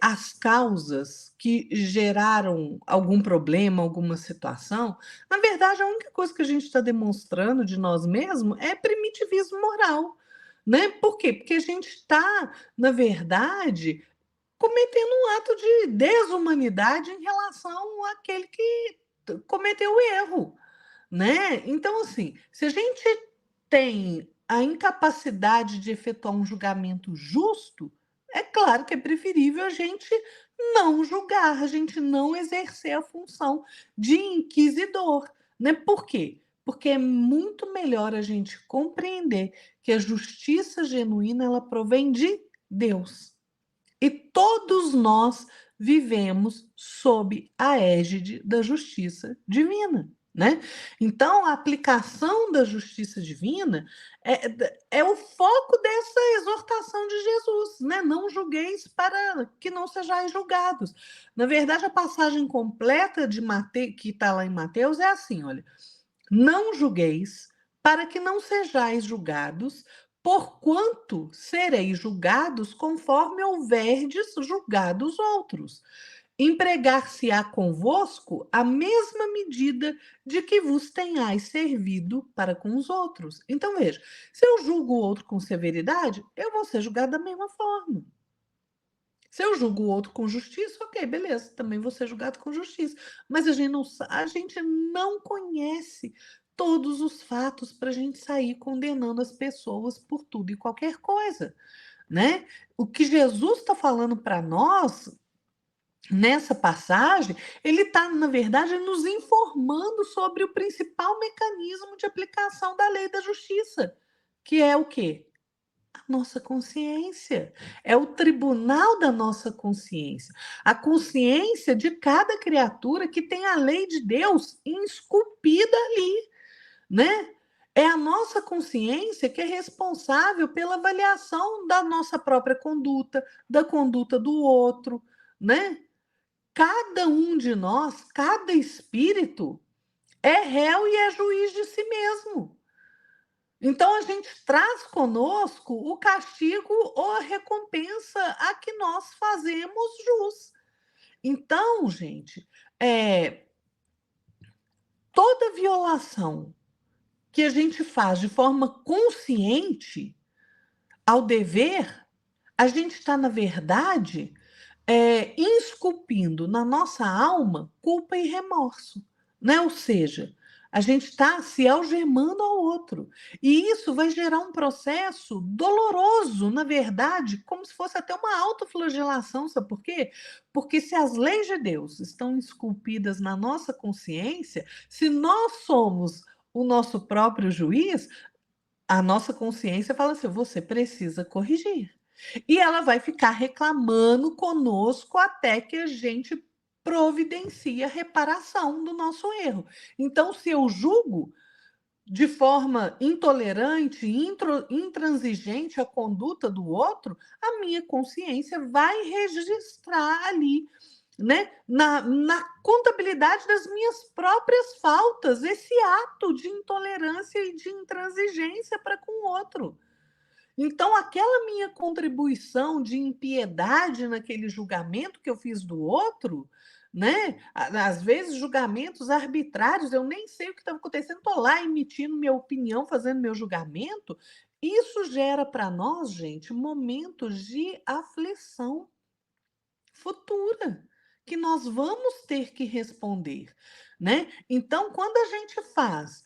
as causas que geraram algum problema, alguma situação, na verdade, a única coisa que a gente está demonstrando de nós mesmos é primitivismo moral, né? Por quê? Porque a gente está, na verdade, cometendo um ato de desumanidade em relação àquele que cometeu o erro, né? Então, assim, se a gente tem a incapacidade de efetuar um julgamento justo, é claro que é preferível a gente não julgar, a gente não exercer a função de inquisidor, né? Por quê? Porque é muito melhor a gente compreender que a justiça genuína ela provém de Deus. E todos nós vivemos sob a égide da justiça divina, né? Então, a aplicação da justiça divina é o foco dessa exortação de Jesus, né? Não julgueis para que não sejais julgados. Na verdade, a passagem completa de Mateus, que está lá em Mateus, é assim: olha, não julgueis para que não sejais julgados, porquanto sereis julgados conforme houverdes julgado os outros. Empregar-se-á convosco a mesma medida de que vos tenhais servido para com os outros. Então, veja, se eu julgo o outro com severidade, eu vou ser julgado da mesma forma. Se eu julgo o outro com justiça, ok, beleza, também vou ser julgado com justiça. Mas a gente não conhece todos os fatos para a gente sair condenando as pessoas por tudo e qualquer coisa, né? O que Jesus está falando para nós nessa passagem, ele está, na verdade, nos informando sobre o principal mecanismo de aplicação da lei da justiça, que é o quê? Nossa consciência. É o tribunal da nossa consciência. A consciência de cada criatura que tem a lei de Deus esculpida ali, né? É a nossa consciência que é responsável pela avaliação da nossa própria conduta, da conduta do outro, né? Cada um de nós, cada espírito, é réu e é juiz de si mesmo. Então, a gente traz conosco o castigo ou a recompensa a que nós fazemos jus. Então, gente, toda violação que a gente faz de forma consciente ao dever, a gente está, na verdade, esculpindo na nossa alma culpa e remorso, né? Ou seja, a gente está se algemando ao outro. E isso vai gerar um processo doloroso, na verdade, como se fosse até uma autoflagelação, sabe por quê? Porque se as leis de Deus estão esculpidas na nossa consciência, se nós somos o nosso próprio juiz, a nossa consciência fala assim: você precisa corrigir. E ela vai ficar reclamando conosco até que a gente providencie a reparação do nosso erro. Então, se eu julgo de forma intolerante, intransigente a conduta do outro, a minha consciência vai registrar ali, né, na contabilidade das minhas próprias faltas, esse ato de intolerância e de intransigência para com o outro. Então, aquela minha contribuição de impiedade naquele julgamento que eu fiz do outro, né? Às vezes, julgamentos arbitrários, eu nem sei o que estava acontecendo, estou lá emitindo minha opinião, fazendo meu julgamento. Isso gera para nós, gente, momentos de aflição futura, que nós vamos ter que responder, né? Então, quando a gente faz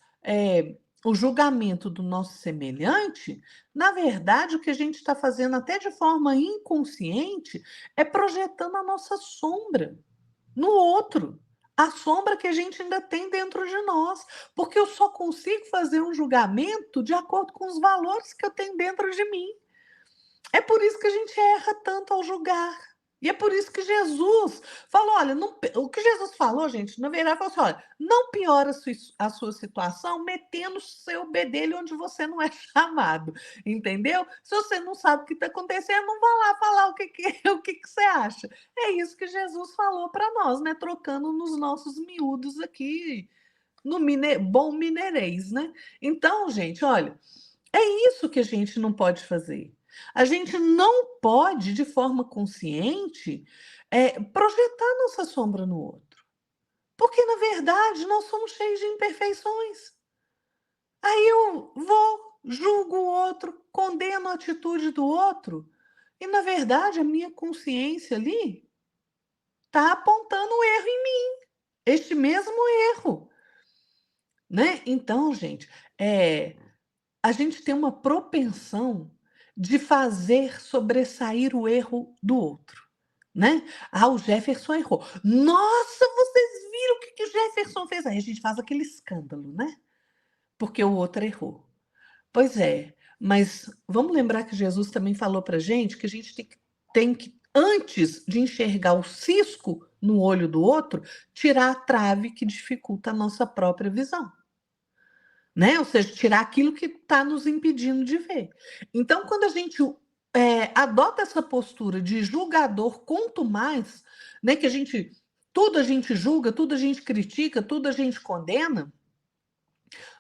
o julgamento do nosso semelhante, na verdade, o que a gente está fazendo até de forma inconsciente é projetando a nossa sombra no outro. A sombra que a gente ainda tem dentro de nós. Porque eu só consigo fazer um julgamento de acordo com os valores que eu tenho dentro de mim. É por isso que a gente erra tanto ao julgar. E é por isso que Jesus falou, olha, o que Jesus falou, gente, na verdade, falou assim, olha, não piora a sua situação metendo o seu bedelho onde você não é chamado, entendeu? Se você não sabe o que está acontecendo, não vá lá falar o que você acha. É isso que Jesus falou para nós, né? Trocando nos nossos miúdos aqui, no bom mineirês, né? Então, gente, olha, é isso que a gente não pode fazer. A gente não pode, de forma consciente, projetar nossa sombra no outro. Porque, na verdade, nós somos cheios de imperfeições. Aí eu vou, julgo o outro, condeno a atitude do outro, e, na verdade, a minha consciência ali está apontando o erro em mim, este mesmo erro. Né? Então, gente, a gente tem uma propensão de fazer sobressair o erro do outro, né? Ah, o Jefferson errou. Nossa, vocês viram o que o Jefferson fez? Aí a gente faz aquele escândalo, né? Porque o outro errou. Pois é, mas vamos lembrar que Jesus também falou para gente que a gente tem que, antes de enxergar o cisco no olho do outro, tirar a trave que dificulta a nossa própria visão. Né? Ou seja, tirar aquilo que está nos impedindo de ver. Então, quando a gente adota essa postura de julgador, quanto mais, né, que tudo a gente julga, tudo a gente critica, tudo a gente condena,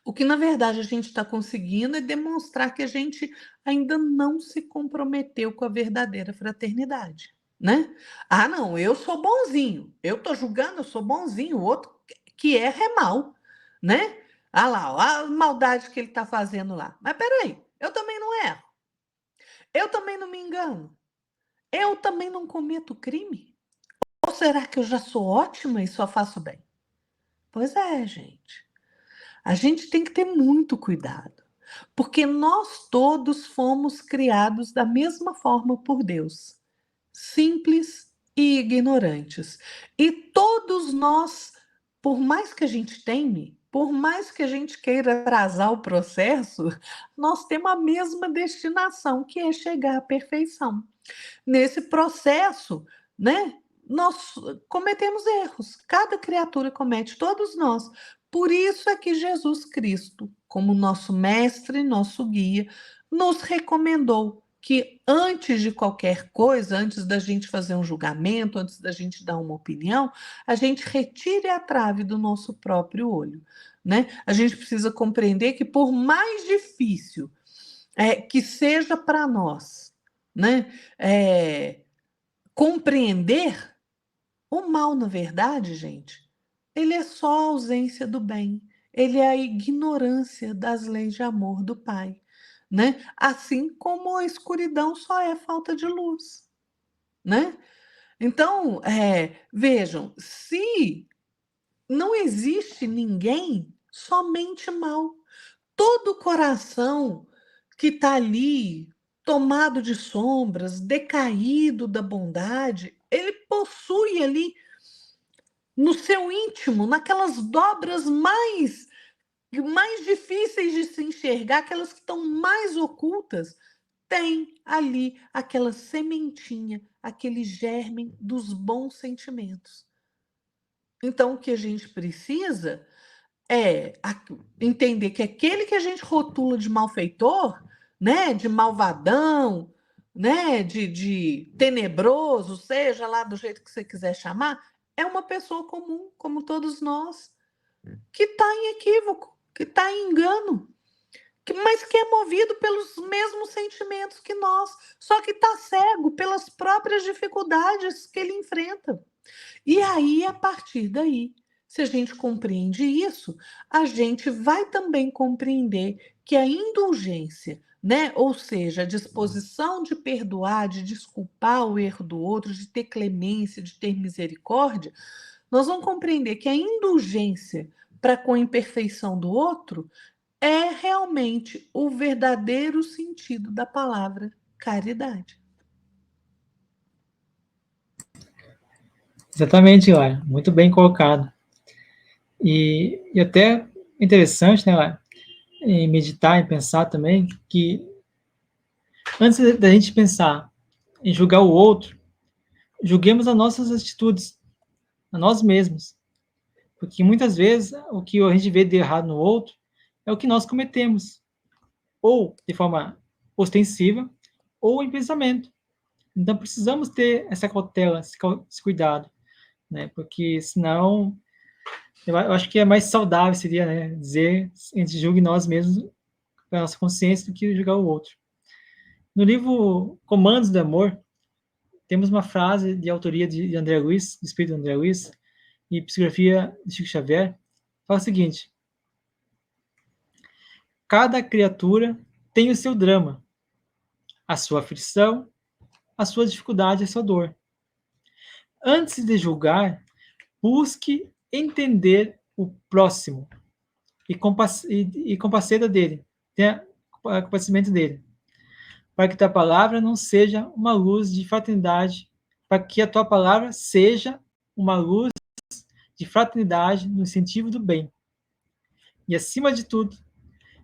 o que na verdade a gente está conseguindo é demonstrar que a gente ainda não se comprometeu com a verdadeira fraternidade. Né? Ah, não, eu sou bonzinho, eu estou julgando, eu sou bonzinho, o outro que erra é mal, né? Ah lá, ó, a maldade que ele está fazendo lá. Mas peraí, eu também não erro. Eu também não me engano. Eu também não cometo crime. Ou será que eu já sou ótima e só faço bem? Pois é, gente. A gente tem que ter muito cuidado. Porque nós todos fomos criados da mesma forma por Deus. Simples e ignorantes. E todos nós, por mais que a gente teme, por mais que a gente queira atrasar o processo, nós temos a mesma destinação, que é chegar à perfeição. Nesse processo, né, nós cometemos erros. Cada criatura comete, todos nós. Por isso é que Jesus Cristo, como nosso mestre, nosso guia, nos recomendou que antes de qualquer coisa, antes da gente fazer um julgamento, antes da gente dar uma opinião, a gente retire a trave do nosso próprio olho, né? A gente precisa compreender que por mais difícil que seja para nós, né, compreender o mal, na verdade, gente, ele é só a ausência do bem, ele é a ignorância das leis de amor do Pai, né? Assim como a escuridão só é falta de luz, né? Então, vejam, se não existe ninguém somente mal, todo coração que está ali tomado de sombras, decaído da bondade, ele possui ali no seu íntimo, naquelas dobras mais difíceis de se enxergar, aquelas que estão mais ocultas, tem ali aquela sementinha, aquele germe dos bons sentimentos. Então, o que a gente precisa entender que aquele que a gente rotula de malfeitor, né, de malvadão, né, de tenebroso, seja lá do jeito que você quiser chamar, é uma pessoa comum, como todos nós, que está em equívoco, que está em engano, mas que é movido pelos mesmos sentimentos que nós, só que está cego pelas próprias dificuldades que ele enfrenta. E aí, a partir daí, se a gente compreende isso, a gente vai também compreender que a indulgência né? Ou seja, a disposição de perdoar, de desculpar o erro do outro, de ter clemência, de ter misericórdia, nós vamos compreender que a indulgência para com a imperfeição do outro é realmente o verdadeiro sentido da palavra caridade. Exatamente, Laia. Muito bem colocado. E até interessante, né, Laia, em meditar e pensar também que antes da gente pensar em julgar o outro, julguemos as nossas atitudes, a nós mesmos. Porque muitas vezes o que a gente vê de errado no outro é o que nós cometemos, ou de forma ostensiva, ou em pensamento. Então precisamos ter essa cautela, esse cuidado, né? Porque senão eu acho que é mais saudável seria, né, dizer a gente julgue nós mesmos com a nossa consciência do que julgar o outro. No livro Comandos do Amor, temos uma frase de autoria de André Luiz, do espírito de André Luiz, e psicografia de Chico Xavier, fala o seguinte: cada criatura tem o seu drama, a sua aflição, a sua dificuldade, a sua dor. Antes de julgar, busque entender o próximo e compasseta dele, tenha compartilhamento dele, para que tua palavra não seja uma luz de fraternidade, para que a tua palavra seja uma luz de fraternidade no incentivo do bem. E acima de tudo,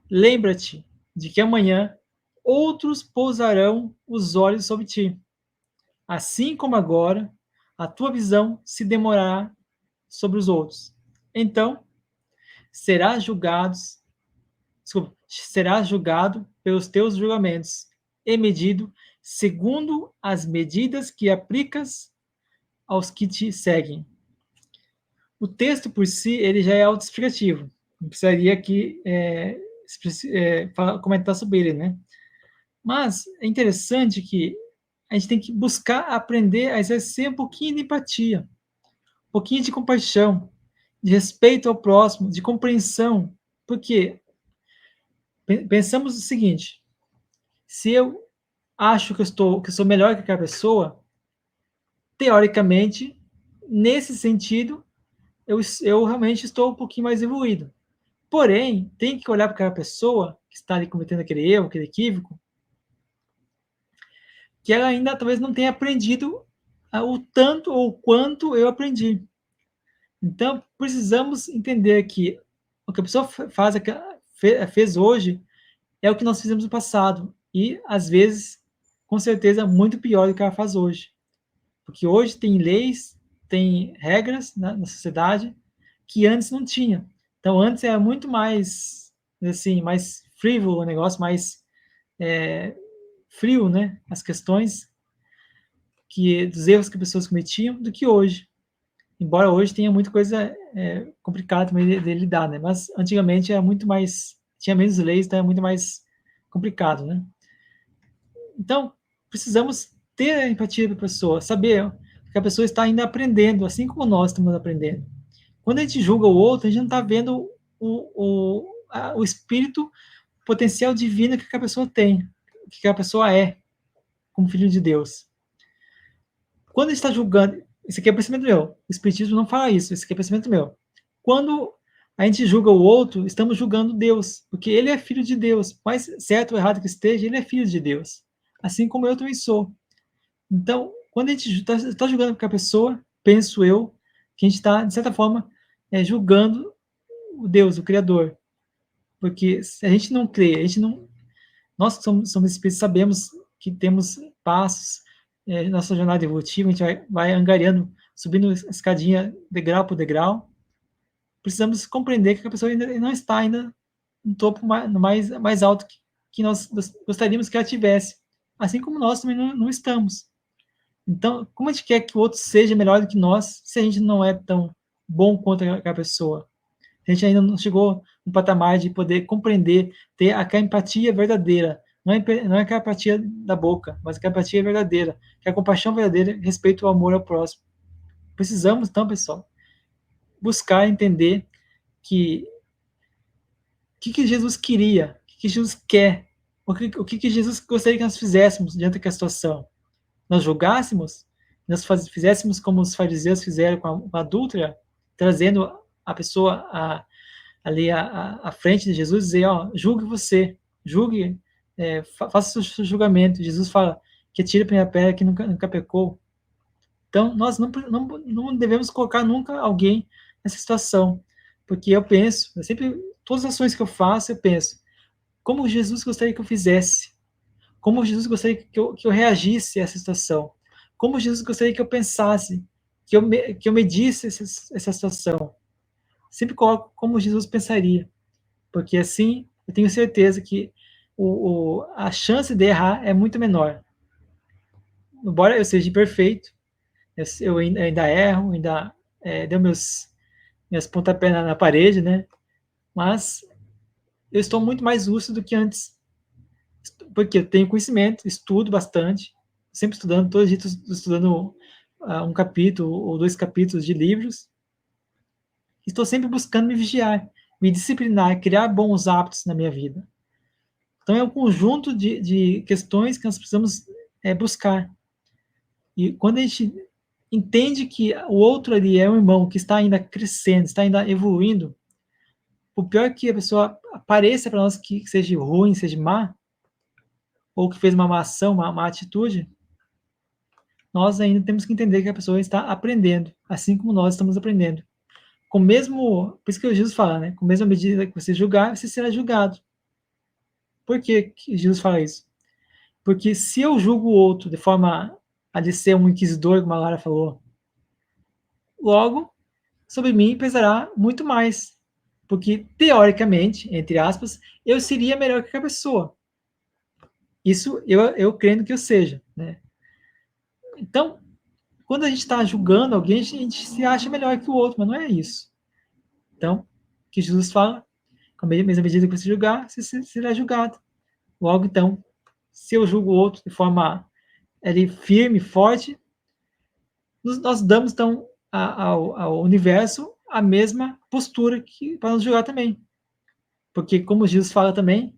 lembra-te de que amanhã outros pousarão os olhos sobre ti. Assim como agora, a tua visão se demorará sobre os outros. Então, serás julgado pelos teus julgamentos e medido segundo as medidas que aplicas aos que te seguem. O texto por si ele já é autoexplicativo. Não precisaria aqui comentar sobre ele, né? Mas é interessante que a gente tem que buscar aprender a exercer um pouquinho de empatia, um pouquinho de compaixão, de respeito ao próximo, de compreensão, porque pensamos o seguinte: se eu acho que eu sou melhor que aquela pessoa, teoricamente, nesse sentido, eu realmente estou um pouquinho mais evoluído. Porém, tem que olhar para aquela pessoa que está ali cometendo aquele erro, aquele equívoco, que ela ainda talvez não tenha aprendido o tanto ou quanto eu aprendi. Então, precisamos entender que o que a pessoa fez hoje é o que nós fizemos no passado. E, às vezes, com certeza, muito pior do que ela faz hoje. Porque hoje tem leis, tem regras na sociedade que antes não tinha. Então, antes era muito mais, assim, mais frívolo o negócio, mais frio, né? As questões dos erros que as pessoas cometiam do que hoje. Embora hoje tenha muita coisa complicada também de lidar, né? Mas antigamente era muito mais, tinha menos leis, então é muito mais complicado, né? Então, precisamos ter a empatia para a pessoa, saber que a pessoa está ainda aprendendo, assim como nós estamos aprendendo. Quando a gente julga o outro, a gente não está vendo o espírito potencial divino que a pessoa tem, que a pessoa é, como filho de Deus. Quando a gente está julgando, isso aqui é pensamento meu, o Espiritismo não fala isso, isso aqui é pensamento meu. Quando a gente julga o outro, estamos julgando Deus, porque ele é filho de Deus, mas certo ou errado que esteja, ele é filho de Deus, assim como eu também sou. Então, quando a gente está julgando com a pessoa, penso eu, que a gente está, de certa forma, julgando o Deus, o Criador. Porque se a gente não crê, a gente não. Nós que somos espíritos sabemos que temos passos, nossa jornada evolutiva, a gente vai angariando, subindo a escadinha degrau por degrau. Precisamos compreender que a pessoa ainda não está ainda no topo mais alto que nós gostaríamos que ela tivesse. Assim como nós também não estamos. Então, como a gente quer que o outro seja melhor do que nós, se a gente não é tão bom quanto aquela pessoa? A gente ainda não chegou no patamar de poder compreender, ter aquela empatia verdadeira. Não é aquela empatia da boca, mas aquela empatia verdadeira, que é a compaixão verdadeira, respeito ao amor ao próximo. Precisamos, então, pessoal, buscar entender que Jesus queria, que Jesus quer, o que Jesus gostaria que nós fizéssemos diante daquela situação? Nós julgássemos? Nós fizéssemos como os fariseus fizeram com a adúltera, trazendo a pessoa ali à frente de Jesus e dizer, ó, julgue você, julgue, faça o seu julgamento. Jesus fala que tira a primeira pedra que nunca pecou. Então, nós não devemos colocar nunca alguém nessa situação, porque eu sempre, todas as ações que eu faço, eu penso, como Jesus gostaria que eu fizesse, como Jesus gostaria que eu reagisse a essa situação, como Jesus gostaria que eu pensasse, que eu medisse essa situação. Sempre coloco como Jesus pensaria, porque assim eu tenho certeza que a chance de errar é muito menor. Embora eu seja imperfeito, eu ainda erro, ainda deu minhas pontapés na parede, né? Mas eu estou muito mais lúcido do que antes, porque eu tenho conhecimento, estudo bastante, sempre estudando, todos os dias estudando um capítulo ou 2 capítulos de livros. Estou sempre buscando me vigiar, me disciplinar, criar bons hábitos na minha vida. Então é um conjunto de questões que nós precisamos buscar. E quando a gente entende que o outro ali é um irmão que está ainda crescendo, está ainda evoluindo, o pior é que a pessoa pareça para nós que seja ruim, seja má, ou que fez uma má ação, uma má atitude, nós ainda temos que entender que a pessoa está aprendendo, assim como nós estamos aprendendo. Com o mesmo, por isso que Jesus fala, né? Com a mesma medida que você julgar, você será julgado. Por que Jesus fala isso? Porque se eu julgo o outro de forma a de ser um inquisidor, como a Lara falou, logo, sobre mim pesará muito mais. Porque, teoricamente, entre aspas, eu seria melhor que aquela pessoa. Isso eu crendo que eu seja, né? Então, quando a gente está julgando alguém, a gente se acha melhor que o outro, mas não é isso. Então, o que Jesus fala, com a mesma medida que você julgar, você será julgado. Logo, então, se eu julgo o outro de forma ali, firme, forte, nós damos, então, ao universo a mesma postura para nos julgar também. Porque, como Jesus fala também,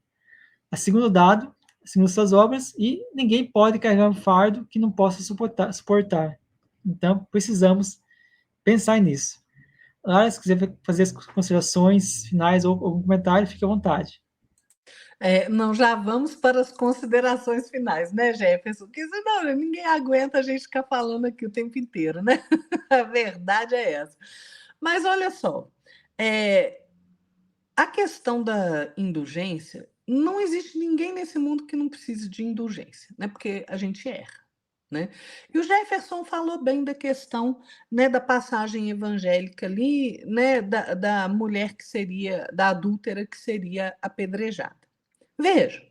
a segundo dado, segundo suas obras, e ninguém pode carregar um fardo que não possa suportar. Então, precisamos pensar nisso. Lara, se quiser fazer as considerações finais ou algum comentário, fique à vontade. Não, já vamos para as considerações finais, né, Jefferson? Porque senão ninguém aguenta a gente ficar falando aqui o tempo inteiro, né? A verdade é essa. Mas olha só, a questão da indulgência, não existe ninguém nesse mundo que não precise de indulgência, né? Porque a gente erra. Né? E o Jefferson falou bem da questão, né, da passagem evangélica ali, né, da mulher que seria, da adúltera que seria apedrejada. Veja,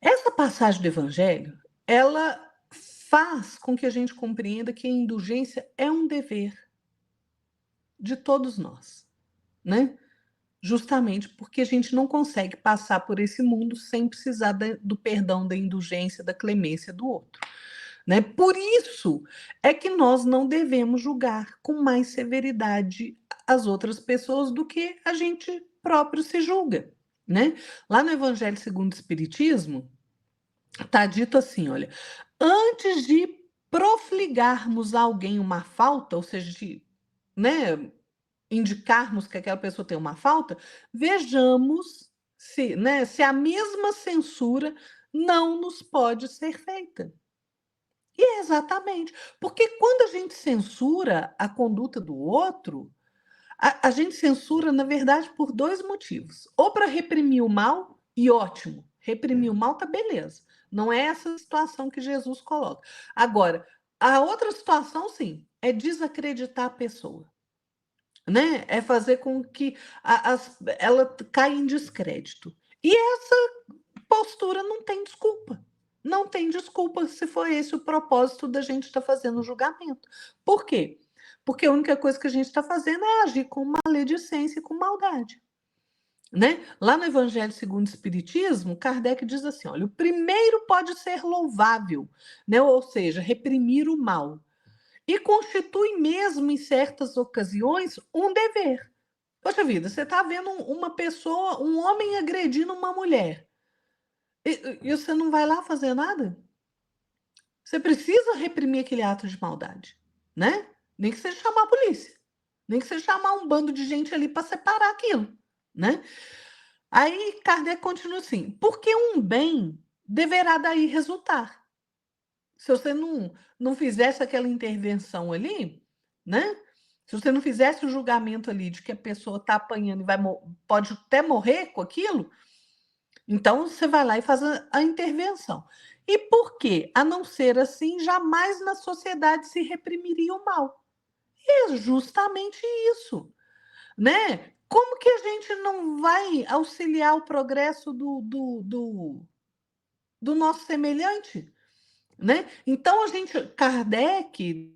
essa passagem do Evangelho, ela faz com que a gente compreenda que a indulgência é um dever de todos nós, né? Justamente porque a gente não consegue passar por esse mundo sem precisar do perdão, da indulgência, da clemência do outro. Né? Por isso é que nós não devemos julgar com mais severidade as outras pessoas do que a gente próprio se julga. Né? Lá no Evangelho segundo o Espiritismo, está dito assim, olha, antes de profligarmos a alguém uma falta, ou seja, de, né, indicarmos que aquela pessoa tem uma falta, vejamos se, né, se a mesma censura não nos pode ser feita. E é exatamente, porque quando a gente censura a conduta do outro, a gente censura, na verdade, por 2 motivos. Ou para reprimir o mal, e ótimo, reprimir o mal tá beleza. Não é essa situação que Jesus coloca. Agora, a outra situação, sim, é desacreditar a pessoa. Né? É fazer com que ela caia em descrédito. E essa postura não tem desculpa. Não tem desculpa se for esse o propósito da gente estar fazendo o julgamento. Por quê? Porque a única coisa que a gente está fazendo é agir com maledicência e com maldade. Né? Lá no Evangelho segundo o Espiritismo, Kardec diz assim: olha, o primeiro pode ser louvável, né? Ou seja, reprimir o mal. E constitui mesmo, em certas ocasiões, um dever. Poxa vida, você está vendo uma pessoa, um homem agredindo uma mulher. E você não vai lá fazer nada? Você precisa reprimir aquele ato de maldade, né? Nem que você chamar a polícia, nem que você chamar um bando de gente ali para separar aquilo, né? Aí Kardec continua assim: porque um bem deverá daí resultar. Se você não fizesse aquela intervenção ali, né? Se você não fizesse o julgamento ali de que a pessoa está apanhando e pode até morrer com aquilo, então você vai lá e faz a intervenção. E por quê? A não ser assim, jamais na sociedade se reprimiria o mal. É justamente isso, né? Como que a gente não vai auxiliar o progresso do nosso semelhante, né? Então Kardec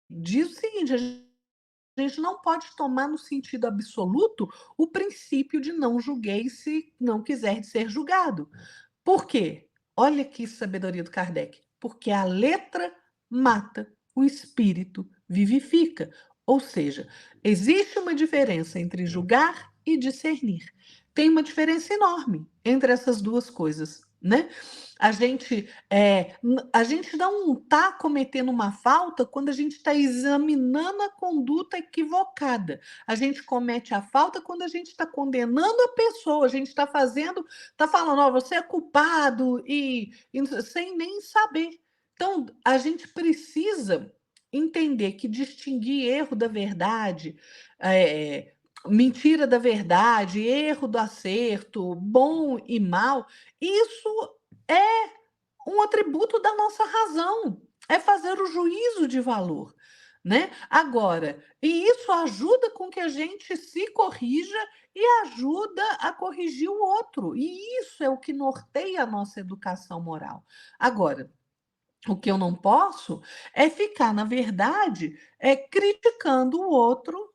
diz o seguinte: a gente não pode tomar no sentido absoluto o princípio de não julguei se não quiser ser julgado. Por quê? Olha que sabedoria do Kardec. Porque a letra mata, o espírito vivifica. Ou seja, existe uma diferença entre julgar e discernir. Tem uma diferença enorme entre essas duas coisas, né? A gente não está cometendo uma falta quando a gente está examinando a conduta equivocada. A gente comete a falta quando a gente está condenando a pessoa, a gente está falando, ó, você é culpado e sem nem saber. Então, a gente precisa entender que distinguir erro da verdade, é, mentira da verdade, erro do acerto, bom e mal, isso é um atributo da nossa razão, é fazer o juízo de valor, né? Agora, e isso ajuda com que a gente se corrija e ajuda a corrigir o outro, e isso é o que norteia a nossa educação moral. Agora, o que eu não posso é ficar, na verdade, criticando o outro,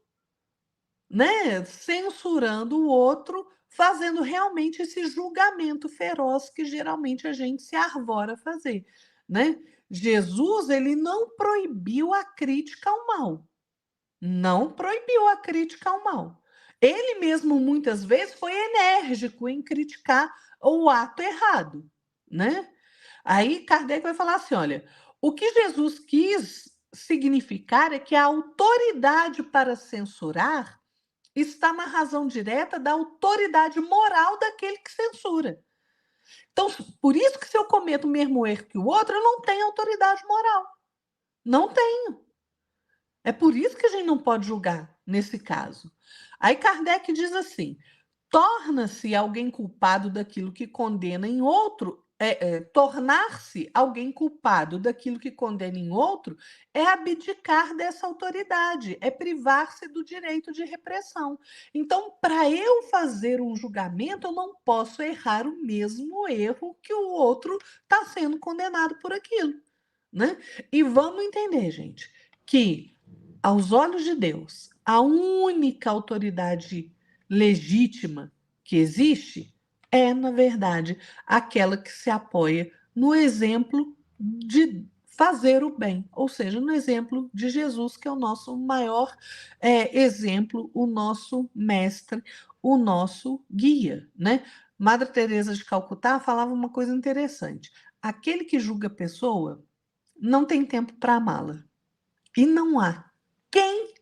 né? Censurando o outro, fazendo realmente esse julgamento feroz que geralmente a gente se arvora a fazer, né? Jesus, ele não proibiu a crítica ao mal. Não proibiu a crítica ao mal. Ele mesmo muitas vezes foi enérgico em criticar o ato errado, né? Aí Kardec vai falar assim, olha, o que Jesus quis significar é que a autoridade para censurar está na razão direta da autoridade moral daquele que censura. Então, por isso que se eu cometo o mesmo erro que o outro, eu não tenho autoridade moral. Não tenho. É por isso que a gente não pode julgar nesse caso. Aí Kardec diz assim: torna-se alguém culpado daquilo que condena em outro, tornar-se alguém culpado daquilo que condena em outro é abdicar dessa autoridade, é privar-se do direito de repressão. Então, para eu fazer um julgamento, eu não posso errar o mesmo erro que o outro está sendo condenado por aquilo, né? E vamos entender, gente, que aos olhos de Deus, a única autoridade legítima que existe é, na verdade, aquela que se apoia no exemplo de fazer o bem, ou seja, no exemplo de Jesus, que é o nosso maior exemplo, o nosso mestre, o nosso guia, né? Madre Teresa de Calcutá falava uma coisa interessante: aquele que julga a pessoa não tem tempo para amá-la. E não há quem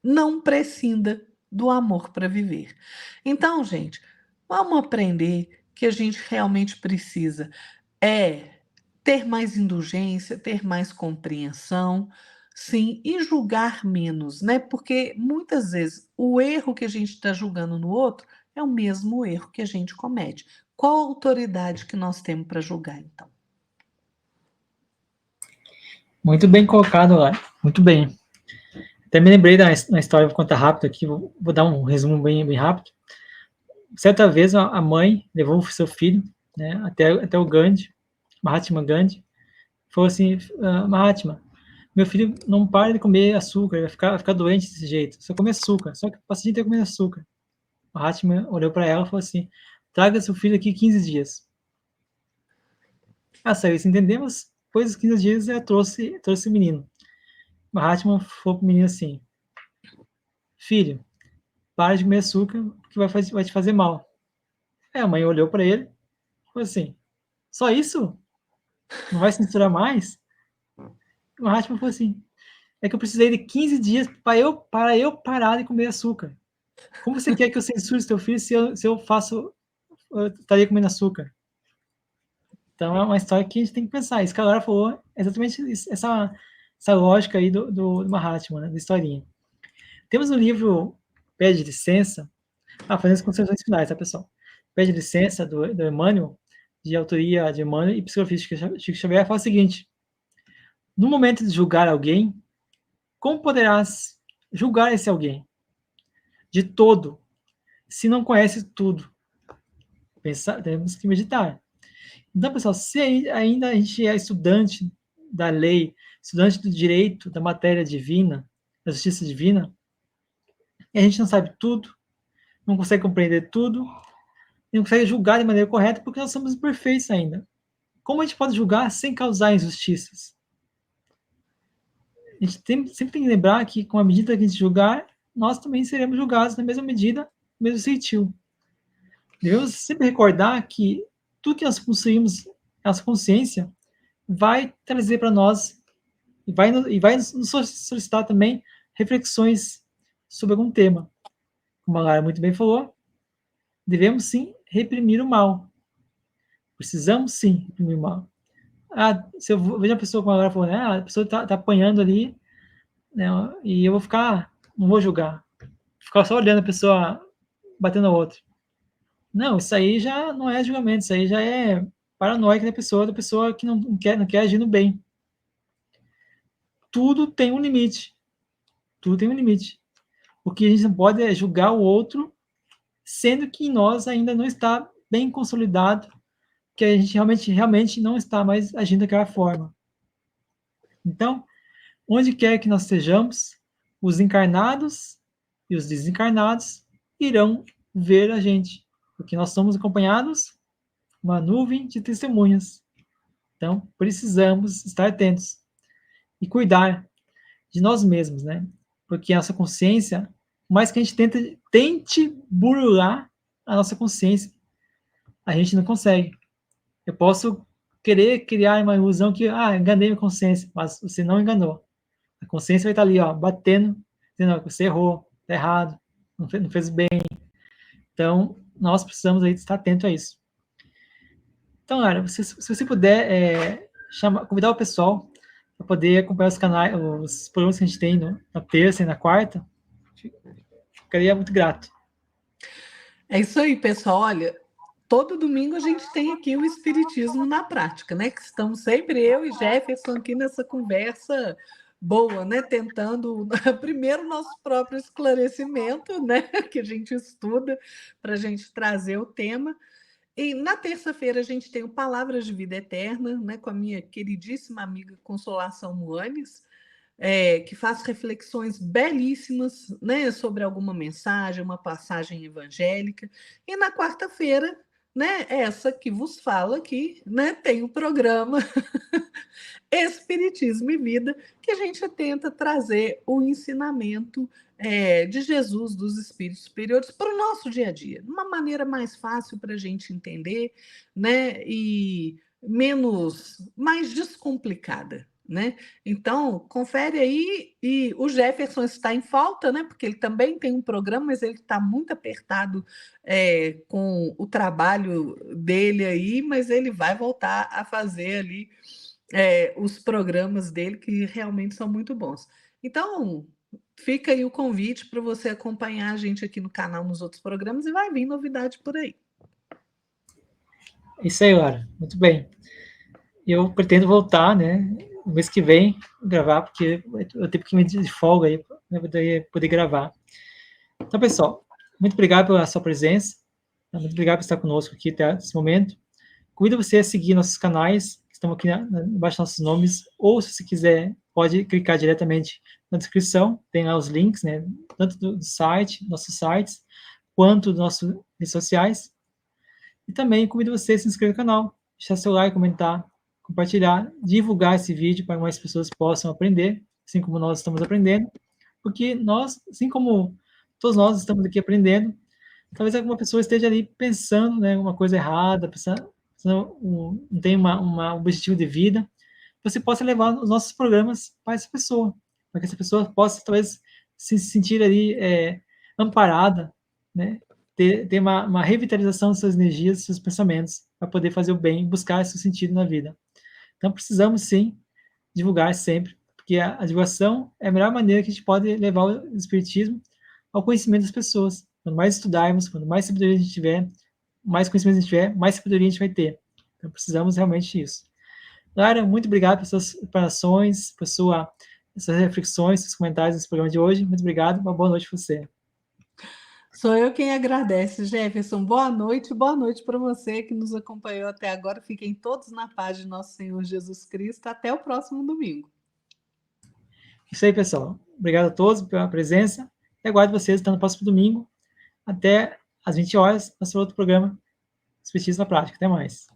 não prescinda do amor para viver. Então, gente, vamos aprender que a gente realmente precisa ter mais indulgência, ter mais compreensão, sim, e julgar menos, né? Porque muitas vezes o erro que a gente está julgando no outro é o mesmo erro que a gente comete. Qual a autoridade que nós temos para julgar, então? Muito bem colocado lá, muito bem. Até me lembrei da história, vou contar rápido aqui, vou dar um resumo bem rápido. Certa vez a mãe levou o seu filho, né, até o Gandhi, Mahatma Gandhi, falou assim: Mahatma, meu filho não para de comer açúcar, vai ficar doente desse jeito, só come açúcar, só que passa o dia inteiro comendo açúcar. Mahatma olhou para ela e falou assim: traga seu filho aqui 15 dias. Ah, saiu isso, entendemos? Depois dos 15 dias ela trouxe o menino. Mahatma falou para o menino assim: filho, para de comer açúcar, que vai te fazer mal. Aí a mãe olhou para ele, falou Falei assim, só isso? Não vai censurar mais? O Mahatma falou assim, é que eu precisei de 15 dias para eu parar de comer açúcar. Como você quer que eu censure seu filho se eu faço, eu estaria comendo açúcar? Então é uma história que a gente tem que pensar. Isso que a Laura falou é exatamente essa lógica aí do Mahatma, né, da historinha. Temos um livro Pede Licença, fazendo as considerações finais, tá, pessoal? Pede Licença, do Emmanuel, de autoria de Emmanuel e psicografia de Chico Xavier, fala o seguinte, no momento de julgar alguém, como poderás julgar esse alguém? De todo, se não conhece tudo. Temos que meditar. Então, pessoal, se ainda a gente é estudante da lei, estudante do direito, da matéria divina, da justiça divina, e a gente não sabe tudo, não consegue compreender tudo, não consegue julgar de maneira correta, porque nós somos imperfeitos ainda. Como a gente pode julgar sem causar injustiças? A gente sempre tem que lembrar que, com a medida que a gente julgar, nós também seremos julgados na mesma medida, no mesmo sentido. Devemos sempre recordar que tudo que nós possuímos, nossa consciência, vai trazer para nós e vai nos solicitar também reflexões sobre algum tema. Como a Lara muito bem falou, devemos sim reprimir o mal. Precisamos sim reprimir o mal. Se eu vejo a pessoa, como a Lara falou, né? A pessoa está apanhando ali, né? E eu vou ficar, não vou julgar, ficar só olhando a pessoa batendo a outra. Não, isso aí já não é julgamento, isso aí já é paranoica da pessoa que não quer agir no bem. Tudo tem um limite. Tudo tem um limite. O que a gente não pode é julgar o outro, sendo que em nós ainda não está bem consolidado, que a gente realmente não está mais agindo daquela forma. Então, onde quer que nós estejamos, os encarnados e os desencarnados irão ver a gente, porque nós somos acompanhados uma nuvem de testemunhas. Então, precisamos estar atentos e cuidar de nós mesmos, né? Porque a nossa consciência, por mais que a gente tente burlar a nossa consciência, a gente não consegue. Eu posso querer criar uma ilusão que, enganei minha consciência, mas você não enganou. A consciência vai estar ali, ó, batendo, dizendo que você errou, está errado, não fez bem. Então, nós precisamos aí estar atento a isso. Então, Lara, se você puder convidar o pessoal para poder acompanhar os canais, os programas que a gente tem na terça e na quarta, ficaria muito grato. É isso aí, pessoal. Olha, todo domingo a gente tem aqui o Espiritismo na Prática, né? Que estamos sempre eu e Jefferson aqui nessa conversa boa, né? Tentando primeiro nosso próprio esclarecimento, né? Que a gente estuda para a gente trazer o tema. E na terça-feira a gente tem o Palavras de Vida Eterna, né? Com a minha queridíssima amiga Consolação Moanes. Que faz reflexões belíssimas, né, sobre alguma mensagem, uma passagem evangélica. E na quarta-feira, né, essa que vos fala aqui, né, tem o programa Espiritismo e Vida, que a gente tenta trazer o ensinamento de Jesus, dos espíritos superiores, para o nosso dia a dia, de uma maneira mais fácil para a gente entender, né, e mais descomplicada. Né? Então, confere aí, e o Jefferson está em falta, né? Porque ele também tem um programa, mas ele está muito apertado com o trabalho dele aí, mas ele vai voltar a fazer ali os programas dele, que realmente são muito bons. Então, fica aí o convite para você acompanhar a gente aqui no canal, nos outros programas, e vai vir novidade por aí. Isso aí, Lara. Muito bem. Eu pretendo voltar, né, no mês que vem, gravar, porque eu tenho que me de folga aí para poder gravar. Então, pessoal, muito obrigado pela sua presença. Muito obrigado por estar conosco aqui até esse momento. Convido você a seguir nossos canais, que estão aqui embaixo dos nossos nomes, ou se você quiser, pode clicar diretamente na descrição, tem lá os links, né, tanto do site, nossos sites, quanto dos nossos redes sociais. E também convido você a se inscrever no canal, deixar seu like, comentar, compartilhar, divulgar esse vídeo para que mais pessoas possam aprender, assim como nós estamos aprendendo, porque nós, assim como todos nós estamos aqui aprendendo, talvez alguma pessoa esteja ali pensando, né, alguma coisa errada, você não tem um objetivo de vida, você possa levar os nossos programas para essa pessoa, para que essa pessoa possa, talvez, se sentir ali amparada, né? Ter uma revitalização das suas energias, dos seus pensamentos, para poder fazer o bem, buscar esse sentido na vida. Então, precisamos, sim, divulgar sempre, porque a divulgação é a melhor maneira que a gente pode levar o espiritismo ao conhecimento das pessoas. Quanto mais estudarmos, quanto mais sabedoria a gente tiver, mais conhecimento a gente tiver, mais sabedoria a gente vai ter. Então, precisamos realmente disso. Lara, muito obrigado pelas suas preparações, por suas reflexões, seus comentários nesse programa de hoje. Muito obrigado, uma boa noite para você. Sou eu quem agradece, Jefferson. Boa noite para você que nos acompanhou até agora. Fiquem todos na paz de nosso Senhor Jesus Cristo. Até o próximo domingo. Isso aí, pessoal. Obrigado a todos pela presença e aguardo vocês no próximo domingo, até às 20 horas, nosso outro programa Espiritismo na Prática. Até mais.